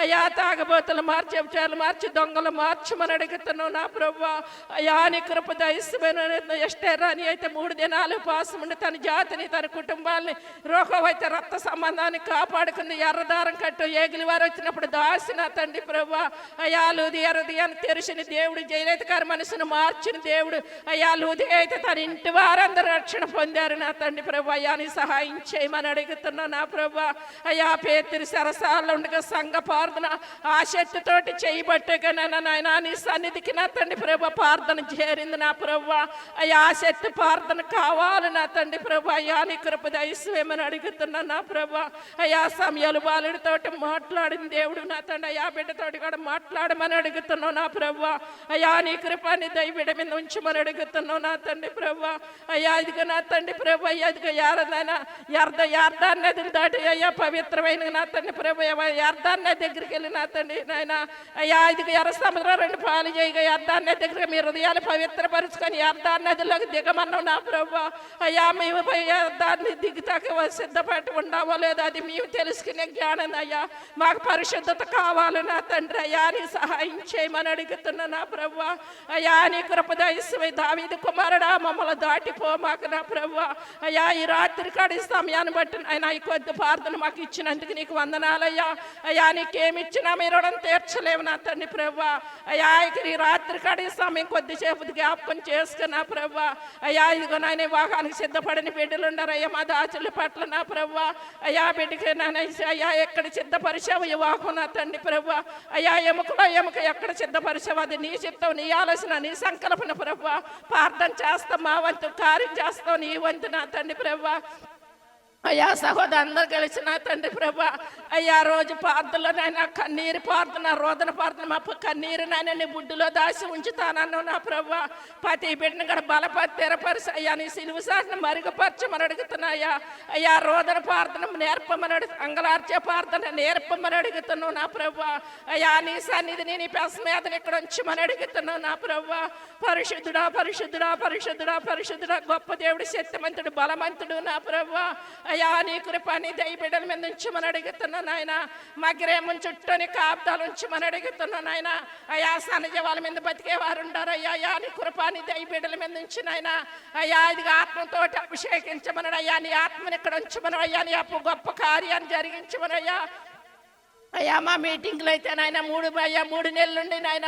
అయ్యా తాగబోతులు మార్చి, వ్యభిచారులు మార్చి, దొంగలు మార్చమని అడుగుతున్నావు నా ప్రభా. అయ్యా నీ కృప దయమైన ఎస్టేరాని అయితే 3 దినాలు ఉపవాసం ఉండి తన జాతిని, తన కుటుంబాన్ని, రోగం అయితే రక్త సంబంధాన్ని కాపాడుకుంది. ఎర్రదారం కట్టు ఏగిలి వారు వచ్చినప్పుడు దాసిన తండ్రి ప్రభా. అయ్యా లూది హృదయాన్ని తెరిచిన దేవుడు, జయలలిత గారి మనసును మార్చిన దేవుడు. అయ్యా లూది అయితే తన ఇంటి వారందరూ రక్షణ పొందారు నా తండ్రి ప్రభా. అయ్యా నీ సహాయం చేయమని అడుగుతున్నా నా ప్రభా. అయ్యా పేతురు సరసాల్లో ఉండగా సంఘ ప్రార్థన ఆ శక్తితోటి చేయబట్టగా నాయన నీ సన్నిధికి నా తండ్రి ప్రభా ప్రార్థన చేరింది నా ప్రభా. అయ్యా ఆ శక్తి ప్రార్థన కావాలి నా తండ్రి ప్రభా. అయ్యా నీ కృప దయచేయమని అడుగుతున్నా నా ప్రభా. అయ్యా సమయాలు బాలుడితోటి మాట్లాడిన దేవుడు నా తండ్రి. అయ్యా బిడ్డతోటి కూడా మాట్లాడమని అడుగుతున్నావు నా ప్రభా. అయ్యా నీ కృపాన్ని దయబిడ మీద ఉంచమని అడుగుతున్నావు నా తండ్రి ప్రభా. అయ్యా ఇదిగో నా తండ్రి ప్రభా. అయ్యా ఇదిగో యారదైనా యార్దాన్ నదిని దాటి అయ్యా పవిత్రమైన నా తండ్రి ప్రభా. యార్దాన్ నది దగ్గరికి వెళ్ళి నా తండ్రి నాయన. అయ్యా ఇదిగో ఎర్ర సముద్రం 2 పాలు చేయగా యార్దాన్ నది దగ్గర మీ హృదయాలు పవిత్రపరుచుకొని యార్దాన్ నదిలోకి దిగమన్నావు నా ప్రభా. అయ్యా మేము దాన్ని దిగుతాక సిద్ధపడి ఉన్నామో లేదో అది మేము తెలుసుకునే జ్ఞానం అయ్యా. మాకు పరిశుద్ధత కావాలి నా తండ్రి. అయ్యా నీ సహాయం చేయమని అడుగుతున్నా నా ప్రభా. అయ్యా నీ కృప దయచేయి. దావీదు కుమారుడా మమ్మల్ని దాటిపో మాకు నా ప్రభా. అయ్యా ఈ రాత్రి కాడి సమయాన్ని బట్టి ఆయన ఈ కొద్ది ప్రార్థన మాకు ఇచ్చినందుకు నీకు వందనాలయ్యా. అయ్యా నీకేమిచ్చినా మీరు రుణం తీర్చలేము నా తండ్రి ప్రభా. అయ్యా ఈ రాత్రి కాడి సమయం కొద్దిసేపు జ్ఞాపకం చేసుకున్నా ప్రభా. అయ్యా ఇదిగో నాయన వివాహానికి సిద్ధపడిన బిడ్డలు ఉన్నారు అయ్యా మా దాచుల పట్ల నా ప్రభా. అయ్యా బిడ్డకి నాయన అయ్యా ఎక్కడ సిద్ధపరిచావు వివాహం నా తండ్రి ప్రభా. అయ్యా ఎముకలో ఎముక ఎక్కడ సిద్ధపరిచావు అది నీ చిత్తం, నీ ఆలోచన, నీ సంకల్పన ప్రభా. ప్రార్థన చేస్తాం మా వంతు, కార్యం చేస్తావు నీ వంతు నా తండ్రి ప్రభా. అయ్యా సహోదరు అందరు కలిసి నా తండ్రి ప్రభా. అయ్యా రోజు ప్రార్థనలో నాయన కన్నీరు ప్రార్థన, రోదన ప్రార్థన మా కన్నీరు నాయన నీ బుడ్డులో దాచి ఉంచుతానన్ను నా ప్రభా. ప్రతి బిడ్డను కూడా బలపరి తెరపరిచి అయ్యా నీ సిలువ సాటిని మరుగుపరచమని అడుగుతున్నాయా. అయ్యా రోదన ప్రార్థన నేర్పమని అంగలార్చే ప్రార్థన నేర్పమని అడుగుతున్నావు నా ప్రభా. అయ్యా నీ సన్నిధిని నీ పెసమేతను ఇక్కడ ఉంచమని అడుగుతున్నావు నా ప్రభా. పరిశుద్ధుడా పరిశుద్ధుడా పరిశుద్ధుడా పరిశుద్ధుడా గొప్ప దేవుడు, శక్తిమంతుడు, బలవంతుడు నా ప్రభా. అయ్యా నీ కృపాని దయబిడ్డల మీద ఉంచమని అడుగుతున్నా నాయన. మగ్రేమం చుట్టూని కాపుదాలు ఉంచమని అడుగుతున్నా నాయన. అయ్యా సన్నజ వాళ్ళ మీద బతికేవారు ఉండారు అయ్యా. అయ్యా నీ కృపాని దయబిడ్డల మీద ఉంచి నాయన. అయ్యా ఇది ఆత్మతోటి అభిషేకించమని అయ్యా. నీ ఆత్మని ఇక్కడ ఉంచమని అయ్యా. నీ గొప్ప కార్యాన్ని జరిగించమని అయ్యా. అయ్యా మా మీటింగ్లు అయితే నాయన 3 నెలల నుండి నాయన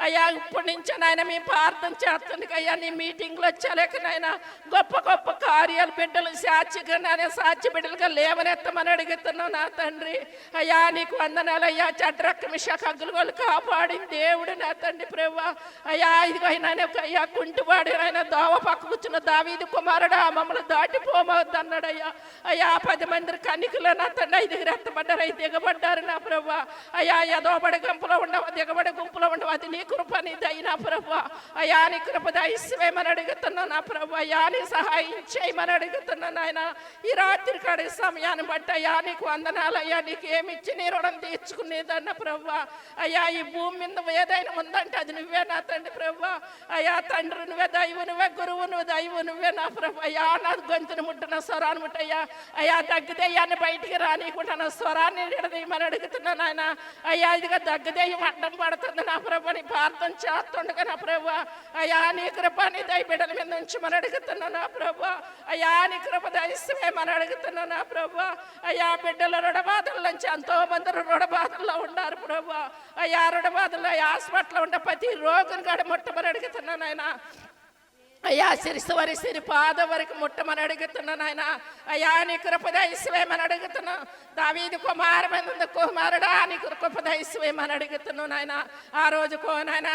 అయ్యా ఇప్పటి నుంచి నాయన మేము ప్రార్థన చేస్తుంది అయ్యా. నీ మీటింగ్లు వచ్చాలేక నాయన గొప్ప గొప్ప కార్యాలు బిడ్డలు సాక్షిగా నాయన సాక్షి బిడ్డలుగా లేవనెత్తమని అడుగుతున్నావు నా తండ్రి. అయ్యా నీకు వందనాలు అయ్యా. చడ్రక్క మిషాక అగ్గులు కాపాడిన దేవుడు నా తండ్రి ప్రభా. అయ్యా ఇదిగో నాయన అయ్యా కుంటివాడు ఆయన దోవ పక్క కూర్చున్న దావీదు కుమారుడు మమ్మల్ని దాటిపోమవద్దు అన్నాడు అయ్యా. అయ్యా 10 మంది కన్నికలు నా తండ్రి 5 ఎత్తబడ్డారు, 5 దిగబడ్డారు నా ప్రభా. అయ్యా ఎదోబడి గుంపులో ఉండవు, దిగబడి గుంపులో ఉండవు, అది నీ కృప నీది అయినా ప్రభా. అయ్యా నీ కృప దయచేయమని అడుగుతున్నా నా ప్రభా. అయ్యా నీ సహాయం చేయమని అడుగుతున్నా నాయన. ఈ రాత్రి కాడి సమయాన్ని బట్టి అయ్యా నీకు వందనాలు అయ్యా. నీకు ఏమిచ్చి నీ రుణం తీర్చుకునేదన్న ప్రభా. అయ్యా ఈ భూమి మీద ఏదైనా ఉందంటే అది నువ్వే నా తండ్రి ప్రభా. అయ్యా తండ్రి నువ్వే, దైవు నువ్వే, గురువు నువ్వు, దైవు నువ్వే నా ప్రభా. అయ్యా నా గొంతును ముట్టిన స్వరాన్ని ముట్టయ్యా. అయ్యా దగ్గదయ్యాన్ని బయటికి రానికుంటా నా స్వరాన్ని నిడదీయమని అడుగుతున్నా నాయన. అయ్యా ఇదిగా దగ్గదేయం అడ్డం పడుతుంది నా ప్రభా. నీ ప్రార్థన చేస్తుండగా నా ప్రభా. అయ్యా నీ కృపని దయబిడ్డల మీద ఉంచమని అడుగుతున్నా నా ప్రభా. అయ్యా నీ కృప దయచేయమని అడుగుతున్నా నా ప్రభా. అయ్యా బిడ్డల రుణబాధల నుంచి ఎంతో మంది రుణబాధల్లో ఉన్నారు ప్రభా. అయ్యా రుణబాధల్లో హాస్పిటల్లో ఉండే ప్రతి రోగిని కాడ ముట్టమని అడుగుతున్నా నాయన. అయ్యా సిరి పాద వరకు ముట్టమని అడుగుతున్నాను ఆయన. అయ్యా నీ కృపదయస్వేమని అడుగుతున్నా. దావీదు కుమారుడా నీ కృపదయస్వేమని అడుగుతున్నాను ఆయన. ఆ రోజు నాయన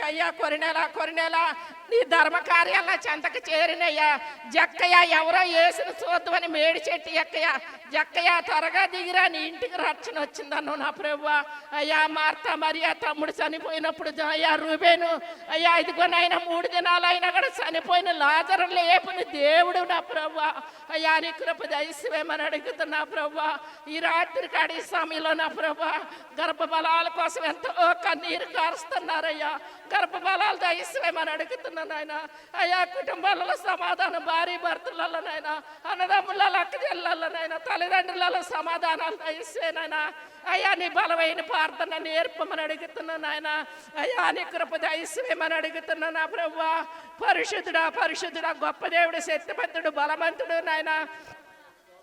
అయ్యా కొరినేలా నీ ధర్మ కార్యాల చెంతకు చేరినయ్యా. జక్కయ్య ఎవరో వేసిన చూద్దామని మేడి చెట్టు ఎక్కయ్యా. జక్కయ్య త్వరగా దిగిరా, నీ ఇంటికి రక్షణ వచ్చిందన్ను నా ప్రభువా. అయ్యా మార్తా మరియా తమ్ముడు చనిపోయినప్పుడు అయ్యా రూబేను అయ్యా ఇదిగోనైనా 3 దినాలైనా కూడా చనిపోయిన లాజరు లేపుని దేవుడు నా ప్రభువా. అయ్యా నీ కృప దయచేయమని అడుగుతున్నా ప్రభువా. ఈ రాత్రి కాడి సమయంలో నా ప్రభువా గర్భఫలాల కోసం ఎంతో కన్నీరు కారుస్తున్నారయ్యా. గర్భఫలాలు దయచేయమని అడుగుతున్నాను ఆయన. అయ్యా కుటుంబాలలో సమాధానం, భార్య భర్తలలోనైనా, అన్నదమ్ములలో అక్క చెల్లెళ్ళనైనా, తల్లిదండ్రులలో సమాధానాలు దయచేయనైనా. అయ్యా నీ బలమైన ప్రార్థన నేర్పమని అడుగుతున్నాను ఆయన. అయ్యా నీ కృప దయచేయమని అడుగుతున్నా నా ప్రభువా. పరిశుద్ధుడా పరిశుద్ధుడా గొప్ప దేవుడు, శక్తిమంతుడు, బలవంతుడు నాయన.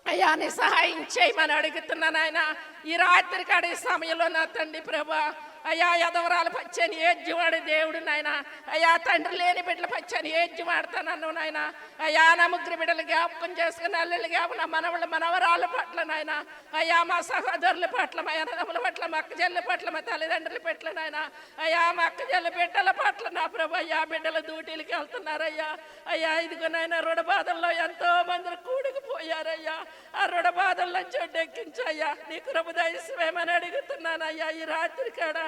అయ్యా నీ సహాయం చేయమని అడుగుతున్నాను ఆయన. ఈ రాత్రి కాడి సమయంలో నా తండ్రి ప్రభా అయ్యా ఎదవరాలు పచ్చని ఏజ్యవాడు దేవుడు నాయన. అయ్యా తండ్రి లేని బిడ్డలు పచ్చని ఏజ్యమాడతానన్ను నాయన. అయ్యా నా 3 బిడ్డలు జ్ఞాపకం చేసుకుని అల్లుళ్ళు జ్ఞాపకం, నా మనవళ్ళు మనవరాళ్ళ పట్ల నాయన. అయ్యా మా సహోదరుల పట్ల, మా అన్నదమ్ముల పట్ల, మా అక్క చెల్లెల పట్ల, మా తల్లిదండ్రుల పట్ల నాయన. అయ్యా మా అక్క చెల్లెల బిడ్డల పట్ల నా ప్రభు అయ్యా బిడ్డల డ్యూటీలకి వెళ్తున్నారయ్యా. అయ్యా ఇదిగో నాయన రుణబాధల్లో ఎంతో మంది కూడుకుపోయారయ్యా. ఆ రుణబాధల్లో చెడ్డెక్కించయ్యా. నీ కృప దయచేయమని అడుగుతున్నానయ్యా. ఈ రాత్రి కాడ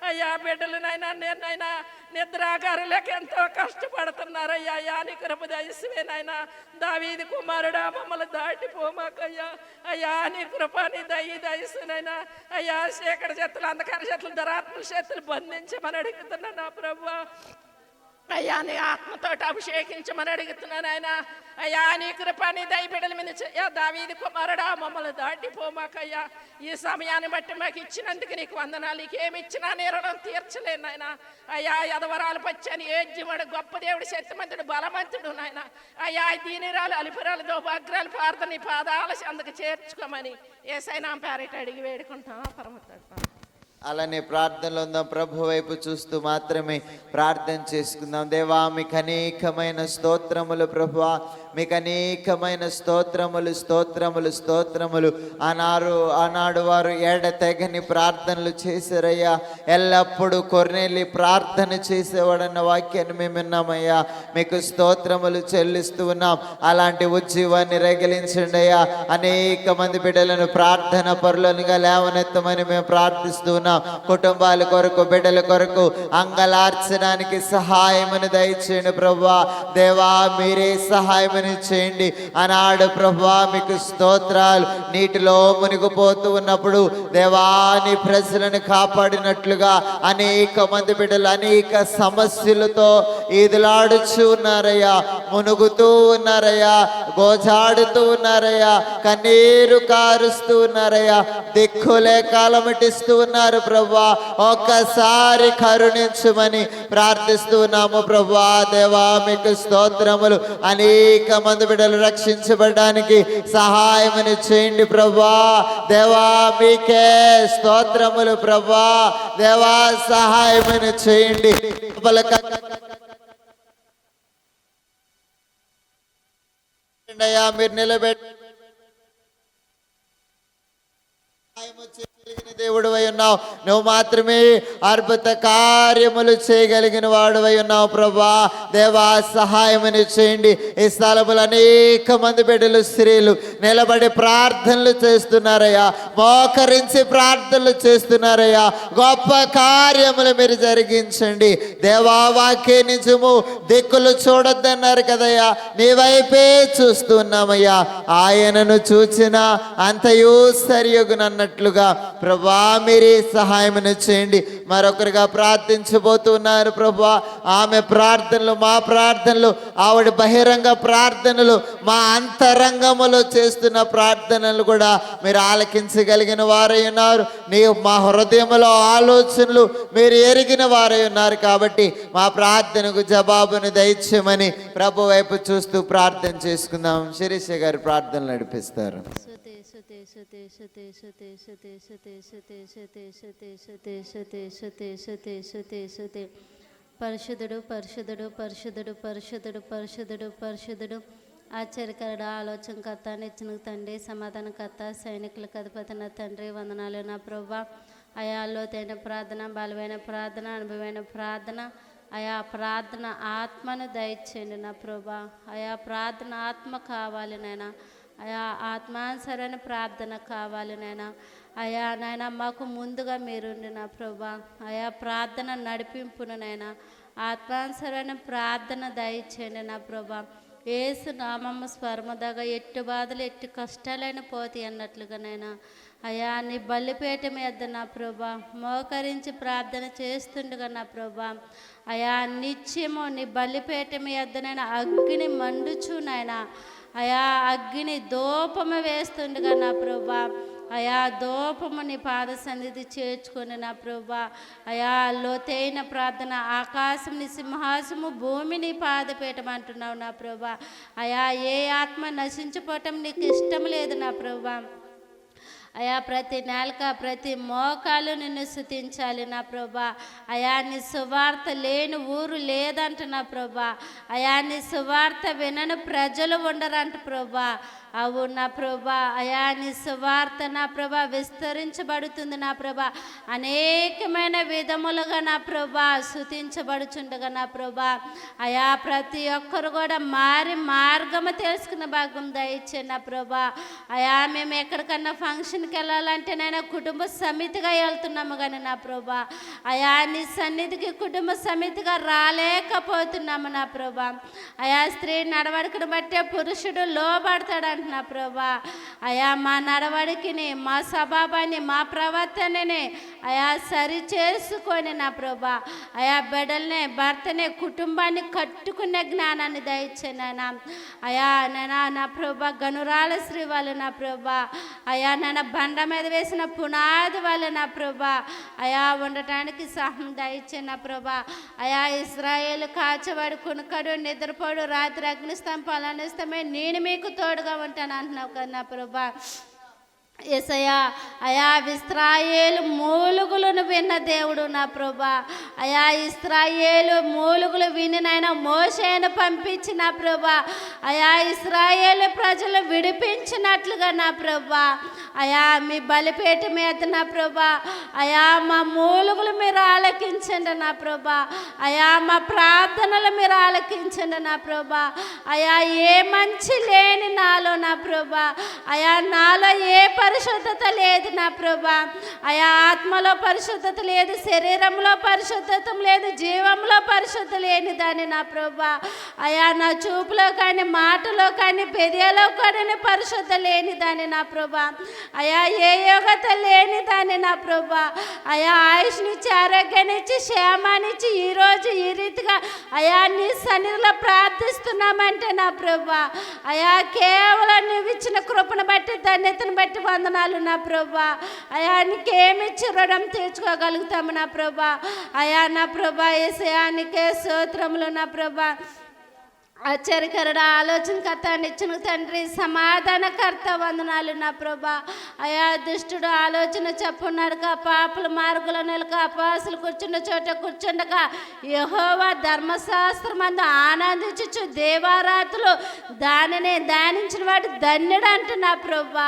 అయ్యా బిడ్డలు నైనా నేనైనా నిద్రాగారులేక ఎంతో కష్టపడుతున్నారయ్యా. అయ్యా నీ కృప దయచేయనైనా. దావీదు కుమారుడా మమ్మల్ని దాటిపోమాకయ్యా. అయ్యా నీ కృప నీ దయచేయనైనా. అయ్యా చీకటి చేతులు, అంధకార చేతులు, దురాత్మల చేతులు బంధించమని అడుగుతున్నా నా ప్రభువా. అయ్యా నీ ఆత్మతోటి అభిషేకించమని అడుగుతున్నాను ఆయన. అయ్యా నీ కృప నీ దయబిడ్డల మీద దావీదు కుమారుడా మమ్మల్ని దాటిపోమాకయ్యా. ఈ సమయాన్ని బట్టి మాకు ఇచ్చినందుకు నీకు వందనాలు. నీకేమి ఇచ్చినా నీ రుణం తీర్చలేను నాయన. అయ్యా ఎదవరాలు పచ్చని ఏజ్యముడు, గొప్ప దేవుడు, శక్తిమంతుడు, బలవంతుడు నాయన. అయ్యా దీనిరాలు, అలిపురాలు, దౌభాగ్రాలు ప్రార్థన నీ పాదాల అందుకు చేర్చుకోమని యేసయ్య నామమున పేరిట అడిగి వేడుకుంటాం పరమతండ్రి. అలానే ప్రార్థనలో ఉందాం. ప్రభు వైపు చూస్తూ మాత్రమే ప్రార్థన చేసుకుందాం. దేవా మీకు అనేకమైన స్తోత్రములు ప్రభువా, మీకు అనేకమైన స్తోత్రములు స్తోత్రములు స్తోత్రములు. ఆనాడు వారు ఎడతెగని ప్రార్థనలు చేశారయ్యా. ఎల్లప్పుడూ కొర్నేలి ప్రార్థన చేసేవాడన్న వాక్యాన్ని మేము విన్నామయ్యా. మీకు స్తోత్రములు చెల్లిస్తూ ఉన్నాం. అలాంటి ఉజ్జీవాన్ని రగిలించండి అయ్యా. అనేక మంది బిడ్డలను ప్రార్థన పరులనుగా లేవనెత్తమని మేము ప్రార్థిస్తూ ఉన్నాం. కుటుంబాల కొరకు, బిడ్డల కొరకు అంగలార్చడానికి సహాయమును దయచేయండి ప్రభువా. దేవా మీరే సహాయమును చేయండి. ఆనాడు ప్రభువా మీకు స్తోత్రాలు. నీటిలో మునిగిపోతూ ఉన్నప్పుడు దేవాని ప్రజలను కాపాడినట్లుగా అనేక మంది బిడ్డలు అనేక సమస్యలతో ఈదులాడుచూ ఉన్నారయ్యా, మునుగుతూ ఉన్నారయ్యా, గోజాడుతూ ఉన్నారయ్యా, కన్నీరు కారుస్తూ ఉన్నారయ్యా, దిక్కులే కాలమటిస్తూ ఉన్నారు ప్రభువా. ఒక్కసారి కరుణించమని ప్రార్థిస్తున్నాము ప్రభువా. దేవా మీకు స్తోత్రములు. అనేక మంది బిడ్డలు రక్షించబడడానికి సహాయమని చేయండి ప్రభువా. దేవా మీకే స్తోత్రములు ప్రభువా. దేవా సహాయమని చేయండి. మీరు నిలబెట్టి దేవుడు అయి ఉన్నావు. నువ్వు మాత్రమే అద్భుత కార్యములు చేయగలిగిన వాడు అయి ఉన్నావు ప్రభా. దేవా సహాయమని చేయండి. ఈ స్థలములు అనేక మంది బిడ్డలు, స్త్రీలు నిలబడి ప్రార్థనలు చేస్తున్నారయ్యా, మోకరించి ప్రార్థనలు చేస్తున్నారయ్యా. గొప్ప కార్యములు మీరు జరిగించండి దేవా. వాక్య నిజము, దిక్కులు చూడొద్దన్నారు కదయ్యా, నీ వైపే చూస్తున్నామయ్యా. ఆయనను చూచిన అంతయు సరియగునన్నట్లుగా ప్రభా మీరే సహాయమును చేయండి. మరొకరిగా ప్రార్థించబోతున్నారు ప్రభా. ఆమె ప్రార్థనలు, మా ప్రార్థనలు, ఆవిడ బహిరంగ ప్రార్థనలు, మా అంతరంగములో చేస్తున్న ప్రార్థనలు కూడా మీరు ఆలకించగలిగిన వారై ఉన్నారు. మా హృదయంలో ఆలోచనలు మీరు ఎరిగిన వారై ఉన్నారు. కాబట్టి మా ప్రార్థనకు జవాబును దయచేయమని ప్రభు వైపు చూస్తూ ప్రార్థన చేసుకుందాం. శిరీష గారు ప్రార్థనలు నడిపిస్తారు. పరిశుద్ధుడు పరిశుద్ధుడు పరిశుద్ధుడు పరిశుద్ధుడు పరిశుద్ధుడు పరిశుద్ధుడు ఆశ్చర్యకరుడ, ఆలోచనకర్త, నిచ్చిన తండ్రి, సమాధానకర్త, సైనికులకు అధిపతి నా తండ్రి వందనాలు నా ప్రభువా. అయా లోతైన ప్రార్థన, బలమైన ప్రార్థన, అనుభవమైన ప్రార్థన, అయా ప్రార్థన ఆత్మను దయచేయండి నా ప్రభా. అయా ప్రార్థన ఆత్మ కావాలి నాయన. అయా ఆత్మానుసరైన ప్రార్థన కావాలి నాయన. అయా నాయన మాకు ముందుగా మీరుండి నా ప్రభా. అయా ప్రార్థన నడిపింపును నాయన. ఆత్మానుసరైన ప్రార్థన దయచేయండి నా ప్రభా. ఏసు నామమ్మ స్వర్మదగా ఎట్టు బాధలు ఎట్టు కష్టాలైన పోతాయి అన్నట్లుగా నైనా అయా నీ బలిపేట మీద నా ప్రభా మోకరించి ప్రార్థన చేస్తుండగా నా ప్రభా అయా నిత్యము నీ బలిపేట మీద నైనా అగ్ని మండుచు నాయనా అయా అగ్ని దూపము వేస్తుండగా నా ప్రభా అయా దూపము నీ పాద సన్నిధి చేర్చుకొని నా ప్రభా అయా లోతైన ప్రార్థన ఆకాశం నీ సింహాసము భూమి నీ పాదపీఠం అంటున్నావు నా ప్రభా అయా ఏ ఆత్మ నశించిపోవటం నీకు ఇష్టం లేదు నా ప్రభా అయా ప్రతి నాలుక ప్రతి మోకాలు నిన్ను స్తుతించాలి నా ప్రభా అయా నీ సువార్త లేని ఊరు లేదంట నా ప్రభా అయా నీ సువార్త వినని ప్రజలు ఉండరంట ప్రభా అవు నా ప్రభా అయా నీ సువార్త నా ప్రభా విస్తరించబడుతుంది నా ప్రభా అనేకమైన విధములుగా నా ప్రభా స్తుతించబడుచుండగా నా ప్రభా అయా ప్రతి ఒక్కరు కూడా మారి మార్గము తెలుసుకున్న భాగం దయచే నా ప్రభా అయా మేము ఎక్కడికన్నా ఫంక్షన్కి వెళ్ళాలంటే నేను కుటుంబ సమితిగా వెళ్తున్నాము కానీ నా ప్రభా అయా నీ సన్నిధికి కుటుంబ సమితిగా రాలేకపోతున్నాము నా ప్రభా అయా స్త్రీ నడవడికను బట్టే పురుషుడు లోబడతాడంట నా ప్రభా అయా మా నడవడికిని మా స్వభావాన్ని మా ప్రవర్తనని అయా సరి చేసుకొని నా ప్రభా అయా బిడ్డల్ని భర్తని కుటుంబాన్ని కట్టుకునే జ్ఞానాన్ని దయచేనా అయా నేనా నా ప్రభా గనురాల శ్రీ వాళ్ళు నా ప్రభా అయా నేను బండ మీద వేసిన పునాది వాళ్ళు నా ప్రభా అయా ఉండటానికి సహం దయచే నా ప్రభా అయా ఇశ్రాయేలు కాచవాడు కునకడు నిద్రపోడు రాత్రి అగ్నిస్తంభాలు అనిస్తమే నేను మీకు తోడుగా ఉంటాను అంటున్నావు కదా నా ప్రభా యేసయ్యా అయా ఇశ్రాయేలు మూలుగులను విన్న దేవుడు నా ప్రభా అయా ఇశ్రాయేలు మూలుగులు విని నాయన మోషేను పంపించి నా ప్రభా అయా ఇశ్రాయేలు ప్రజలు విడిపించినట్లుగా నా ప్రభా అయా మీ బలిపేట మీద నా ప్రభా అయా మా మూలుగులు మీరు ఆలకించండి నా ప్రభా అయా మా ప్రార్థనలు మీరు ఆలకించండి నా ప్రభా అయా ఏ మంచి లేని నాలో నా ప్రభా అయా నాలో ఏ పరిశుద్ధత లేదు నా ప్రభా అయా ఆత్మలో పరిశుద్ధత లేదు శరీరంలో పరిశుద్ధత లేదు జీవంలో పరిశుద్ధత లేని దాన్ని నా ప్రభా అయా నా చూపులో కానీ మాటలో కానీ పెదవిలో కానీ పరిశుద్ధ లేని దాన్ని నా ప్రభా అయా ఏ యోగత లేని దాన్ని నా ప్రభా అయా ఆయుష్నిచ్చి ఆరోగ్యాన్నిచ్చి క్షేమాన్నిచ్చి ఈరోజు ఈ రీతిగా అయా నీ సన్నిధిలో ప్రార్థిస్తున్నామంటే నా ప్రభా అయా కేవలం నువ్వు ఇచ్చిన కృపను బట్టి ధన్యతను బట్టి వందనాలు నా ప్రభా అయా నీకేమిచ్చి రుణం తీర్చుకోగలుగుతాము నా ప్రభా అయా నా ప్రభా యేసయ్యా నీకే స్తోత్రములు నా ప్రభా ఆశ్చర్యకరుడ ఆలోచనకర్త నిచ్చిన తండ్రి సమాధానకర్త వందనాలు నా ప్రభా అయా దుష్టుడు ఆలోచన చెప్పున్నాడుగా పాపుల మార్గుల నెలక అపాసులు కూర్చున్న చోట కూర్చుండగా యెహోవా ధర్మశాస్త్రం అందు ఆనందించు దేవారాతులు దానిని ధ్యానించిన వాడు ధన్యుడు అంట నా ప్రభా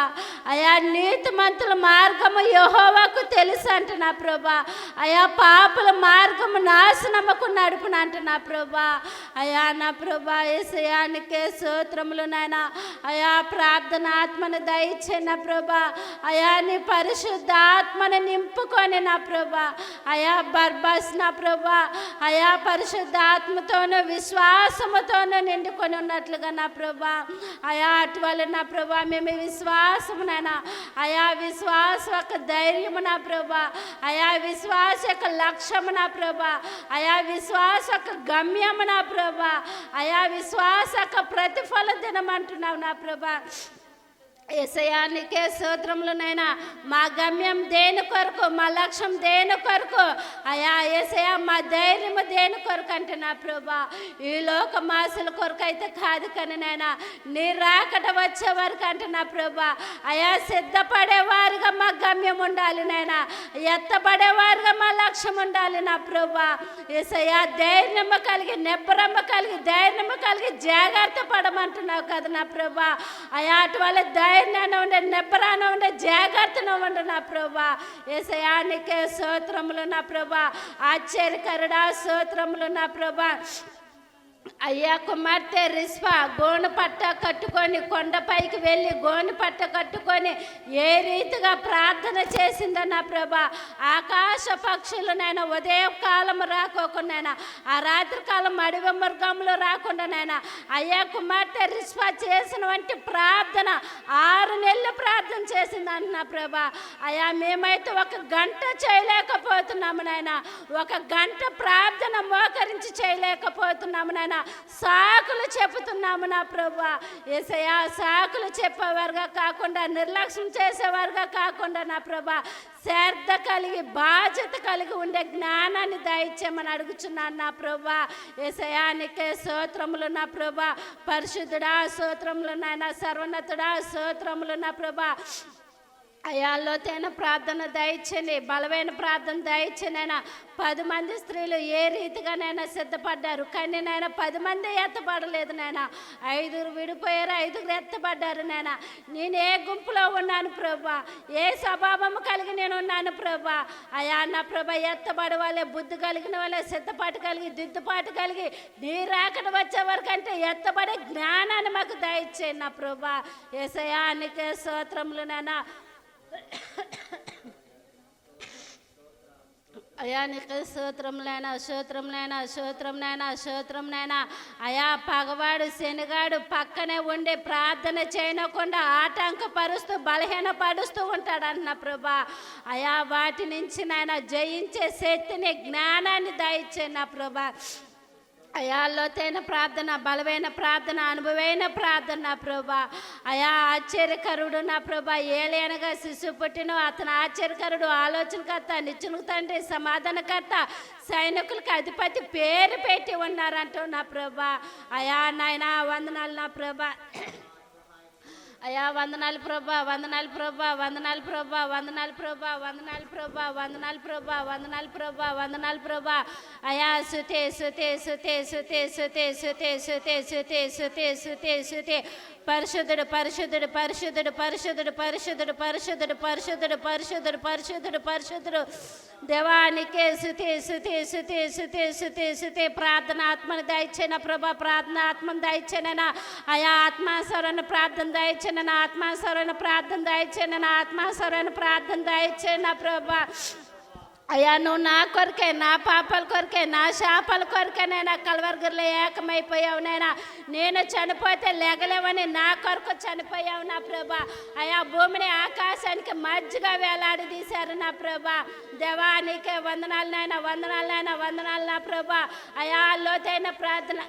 అయా నీతిమంతుల మార్గము యెహోవాకు తెలుసు అంట నా ప్రభా అయా పాపుల మార్గము నాశనముకు నడుపునంట నా ప్రభా అయా నా ప్రభా యేసయ్యా నీకే స్తోత్రములు నాయనా అయా ప్రార్థన ఆత్మను దయచే నా ప్రభా అయా నీ పరిశుద్ధ ఆత్మను నింపుకొని నా ప్రభా అయా బర్బస్ నా ప్రభా అయా పరిశుద్ధ ఆత్మతోనూ విశ్వాసముతోనూ నిండుకొని ఉన్నట్లుగా నా ప్రభా అయా అటువల్ల నా ప్రభా మేము విశ్వాసమునైనా అయా విశ్వాస యొక్క ధైర్యము నా ప్రభా అయా విశ్వాస యొక్క లక్ష్యము నా ప్రభా అయా విశ్వాస యొక్క గమ్యము నా ప్రభా అయా విశ్వాస యొక్క ప్రతిఫల దినం అంటున్నావు నా ప్రభా యేసయ్యా నీకే స్తోత్రములనైనా మా గమ్యం దేని కొరకు మా లక్ష్యం దేని కొరకు అయా యేసయ్యా మా ధైర్యము దేని కొరకు అంటే నా ప్రభా ఈ లోక మాసుల కొరకు అయితే కాదు కానీ నాయనా నీ రాకట వచ్చే వరకు అంటే నా ప్రభా అయా సిద్ధపడేవారుగా మా గమ్యం ఉండాలి నాయనా ఎత్తపడేవారుగా మా లక్ష్యం ఉండాలి నా ప్రభా యేసయ్యా ధైర్యము కలిగి నిబ్బరము కలిగి ధైర్యము కలిగి జాగ్రత్త పడమంటున్నావు కదా నా ప్రభా అయా అటువల్ల ధైర్యాన్ని నిబ్బరాన్ని ఉండే జాగ్రత్తను ఉండు నా ప్రభా. యేసయానికే స్తోత్రములు నా ప్రభా. ఆశ్చర్యకరుడా స్తోత్రములు నా ప్రభా. అయ్యా కుమార్తె రిస్పా గోను పట్ట కట్టుకొని కొండపైకి వెళ్ళి గోను పట్ట కట్టుకొని ఏ రీతిగా ప్రార్థన చేసిందో నా ప్రభా. ఆకాశ పక్షులు నేను ఉదయకాలం రాకోకుండా ఆ రాత్రి కాలం అడవి మృగంలో రాకుండా అయ్యా కుమార్తె రిస్పా చేసిన వంటి ప్రార్థన 6 నెలలు ప్రార్థన చేసింది నా ప్రభా. అయ్యా మేమైతే 1 గంట చేయలేకపోతున్నాము నాయన. 1 గంట ప్రార్థన మోకరించి చేయలేకపోతున్నాము నాయన. సాకులు చెబుతున్నాము నా ప్రభా. యేసయ్యా సాకులు చెప్పేవారుగా కాకుండా నిర్లక్ష్యం చేసేవారుగా కాకుండా నా ప్రభా శ్రద్ధ కలిగి బాధ్యత కలిగి ఉండే జ్ఞానాన్ని దయచేయమని అడుగుచున్నాను నా ప్రభా. యేసయ్యా నీకే స్తోత్రములు నా ప్రభా. పరిశుద్ధుడా స్తోత్రములు నాయన. సర్వోన్నతుడా స్తోత్రములు నా ప్రభా. అయ్యా లోతైన ప్రార్థన దయచేయండి, బలమైన ప్రార్థన దయచేనైనా. 10 మంది స్త్రీలు ఏ రీతిగానైనా సిద్ధపడ్డారు, కానీ నాయన 10 మంది ఎత్తపడలేదు నాయన. 5 విడిపోయారు, 5 ఎత్తపడ్డారు నాయన. నేను ఏ గుంపులో ఉన్నాను ప్రభా, ఏ స్వభావం కలిగి నేను ఉన్నాను ప్రభా. అయ్యా నా ప్రభా ఎత్తబడి వాళ్ళే, బుద్ధి కలిగిన వాళ్ళే, సిద్ధపాటు కలిగి దిద్దుపాటు కలిగి నీ రాకడ వచ్చే వరకు అంటే ఎత్తబడే జ్ఞానాన్ని మాకు దయచేయండి నా ప్రభా. యేసయ్యా నీకే స్తోత్రములు నాయన. అయా నీకు స్తోత్రంలైనా స్తోత్రంలైనా స్తోత్రంలైనా స్తోత్రంలైనా. అయా పగవాడు శనిగాడు పక్కనే ఉండి ప్రార్థన చేయకుండా ఆటంకపరుస్తూ బలహీనపరుస్తూ ఉంటాడన్న ప్రభా. అయా వాటి నుంచి నాయన జయించే శక్తిని జ్ఞానాన్ని దయచేయి నా ప్రభా. అయా లోతైన ప్రార్థన, బలమైన ప్రార్థన, అనుభవైన ప్రార్థన నా ప్రభా. అయా ఆశ్చర్యకరుడు నా ప్రభా. ఏలైనగా శిశువు పుట్టిన అతను ఆశ్చర్యకరుడు, ఆలోచనకర్త, నిత్యునికి తండ్రి, సమాధానకర్త, సైనికులకు అధిపతి పేరు పెట్టి ఉన్నారంటూ నా ప్రభా. అయా నాయన వందనాలు నా ప్రభా. అయా వందనాలు ప్రభా, వందనాలు ప్రభా, వందనాలు ప్రభా, వందనాలు ప్రభా, వందనాలు ప్రభా, వందనాలు ప్రభా, వందనాలు ప్రభా, వందనాలు ప్రభా. అయా సుతే సుతే సుతే సుతే సుతే సుతే సుతే సుతే సుతే సుతే సుతే. పరిశుద్ధుడు పరిశుద్ధుడు పరిశుద్ధుడు పరిశుద్ధుడు పరిశుద్ధుడు పరిశుద్ధుడు పరిశుద్ధుడు పరిశుద్ధుడు పరిశుద్ధుడు పరిశుద్ధుడు దేవానికే సుతే సుతే సుతే సుతే సుతే సుతే. ప్రార్థన ఆత్మను దయచేన ప్రభా, ప్రార్థన ఆత్మను దయచేనైనా. అయా ఆత్మాసరణ ప్రార్థన దయచేన, ఆత్మాసరణ ప్రార్థన దయచేన, ఆత్మాసరణ ప్రార్థన దయచేన ప్రభా. అయ్యా నువ్వు నా కొరకే, నా పాపాల కొరకే, నా శాపాల కొరకే నైనా కల్వరిగిరిలో ఏకమైపోయావు నైనా. నేను చనిపోతే లెగలేవని నా కొరకు చనిపోయావు నా ప్రభా. అయా భూమిని ఆకాశానికి మధ్యగా వేలాడదీశారు నా ప్రభా. దేవా నీకే వందనాలు నాయన, వందనాలు నాయన, వందనాలు నా ప్రభా. అయా లోతైన ప్రార్థన,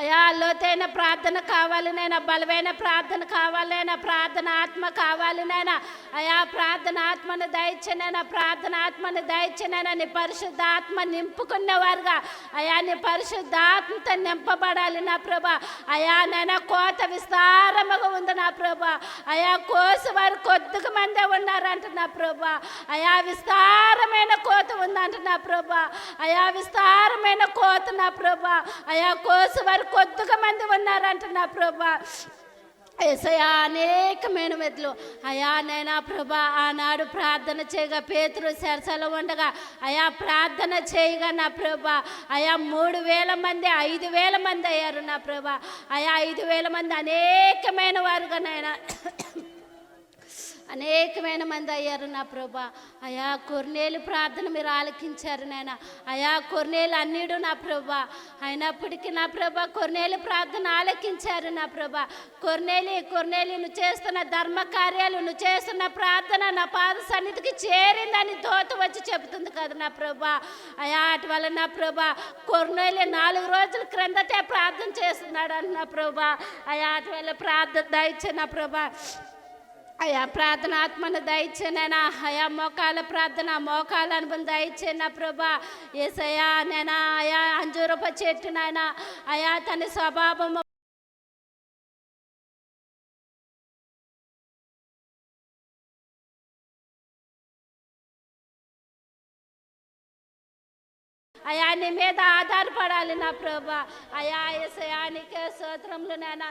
అయా లోతైన ప్రార్థన కావాలి నైనా, బలమైన ప్రార్థన కావాలైనా, ప్రార్థన ఆత్మ కావాలి నైనా. అయా ప్రార్థన ఆత్మను దయచేనైనా, ప్రార్థన ఆత్మను దయచేనైనా. నీ పరిశుద్ధ ఆత్మ నింపుకున్నవారుగా అయా నీ పరిశుద్ధ ఆత్మతో నింపబడాలి నా ప్రభా. అయా నైనా కోత విస్తారముగా ఉంది నా ప్రభా. అయా కోసేవారు కొద్దిగా మందే ఉన్నారంట నా ప్రభా. అయా విస్తారమైన కోత ఉందంట నా ప్రభా. అయా విస్తారమైన కోత నా ప్రభా. అయా కోసేవారు కొద్దిగా మంది ఉన్నారంట నా ప్రభా. యేసయ్యా అనేకమైన మెదలు అయా నైనా ప్రభా. ఆనాడు ప్రార్థన చేయగా పేతురు చెరసాలలో ఉండగా అయా ప్రార్థన చేయగా నా ప్రభా అయా 3000 మంది 5000 మంది అయ్యారు నా ప్రభా. అయా 5000 మంది అనేకమైన వారుగా నైనా అనేకమైన మంది అయ్యారు నా ప్రభా. అయా కొర్నేలు ప్రార్థన మీరు ఆలకించారు నాయన. అయా కొర్నేలు అన్నిడు నా ప్రభా. అయినప్పటికీ నా ప్రభా కొర్నేలు ప్రార్థన ఆలకించారు నా ప్రభా. కొర్నేలి నువ్వు చేస్తున్న ధర్మ కార్యాలు, నువ్వు చేస్తున్న ప్రార్థన నా పాద సన్నిధికి చేరిందని దోత వచ్చి చెబుతుంది కదా నా ప్రభా. అయా అటు వల్ల నా ప్రభా కొర్నేలి 4 రోజుల క్రిందటే ప్రార్థన చేస్తున్నాడు అంట నా ప్రభా. అయా అటు వల్ల ప్రార్థన దయచే నా ప్రభా. అయా ప్రార్థన ఆత్మను దయచేనైనా. అయా మోకాల ప్రార్థన, మోకాల అనుభవం దయచేనా ప్రభా. యేసయ్యా నేనా అయా అంజూరప చెట్టు నాయనా అయా తన స్వభావము అయా నీ మీద ఆధారపడాలి నా ప్రభా. అయా యేసయ్యా నీకే స్తోత్రములు నాయనా.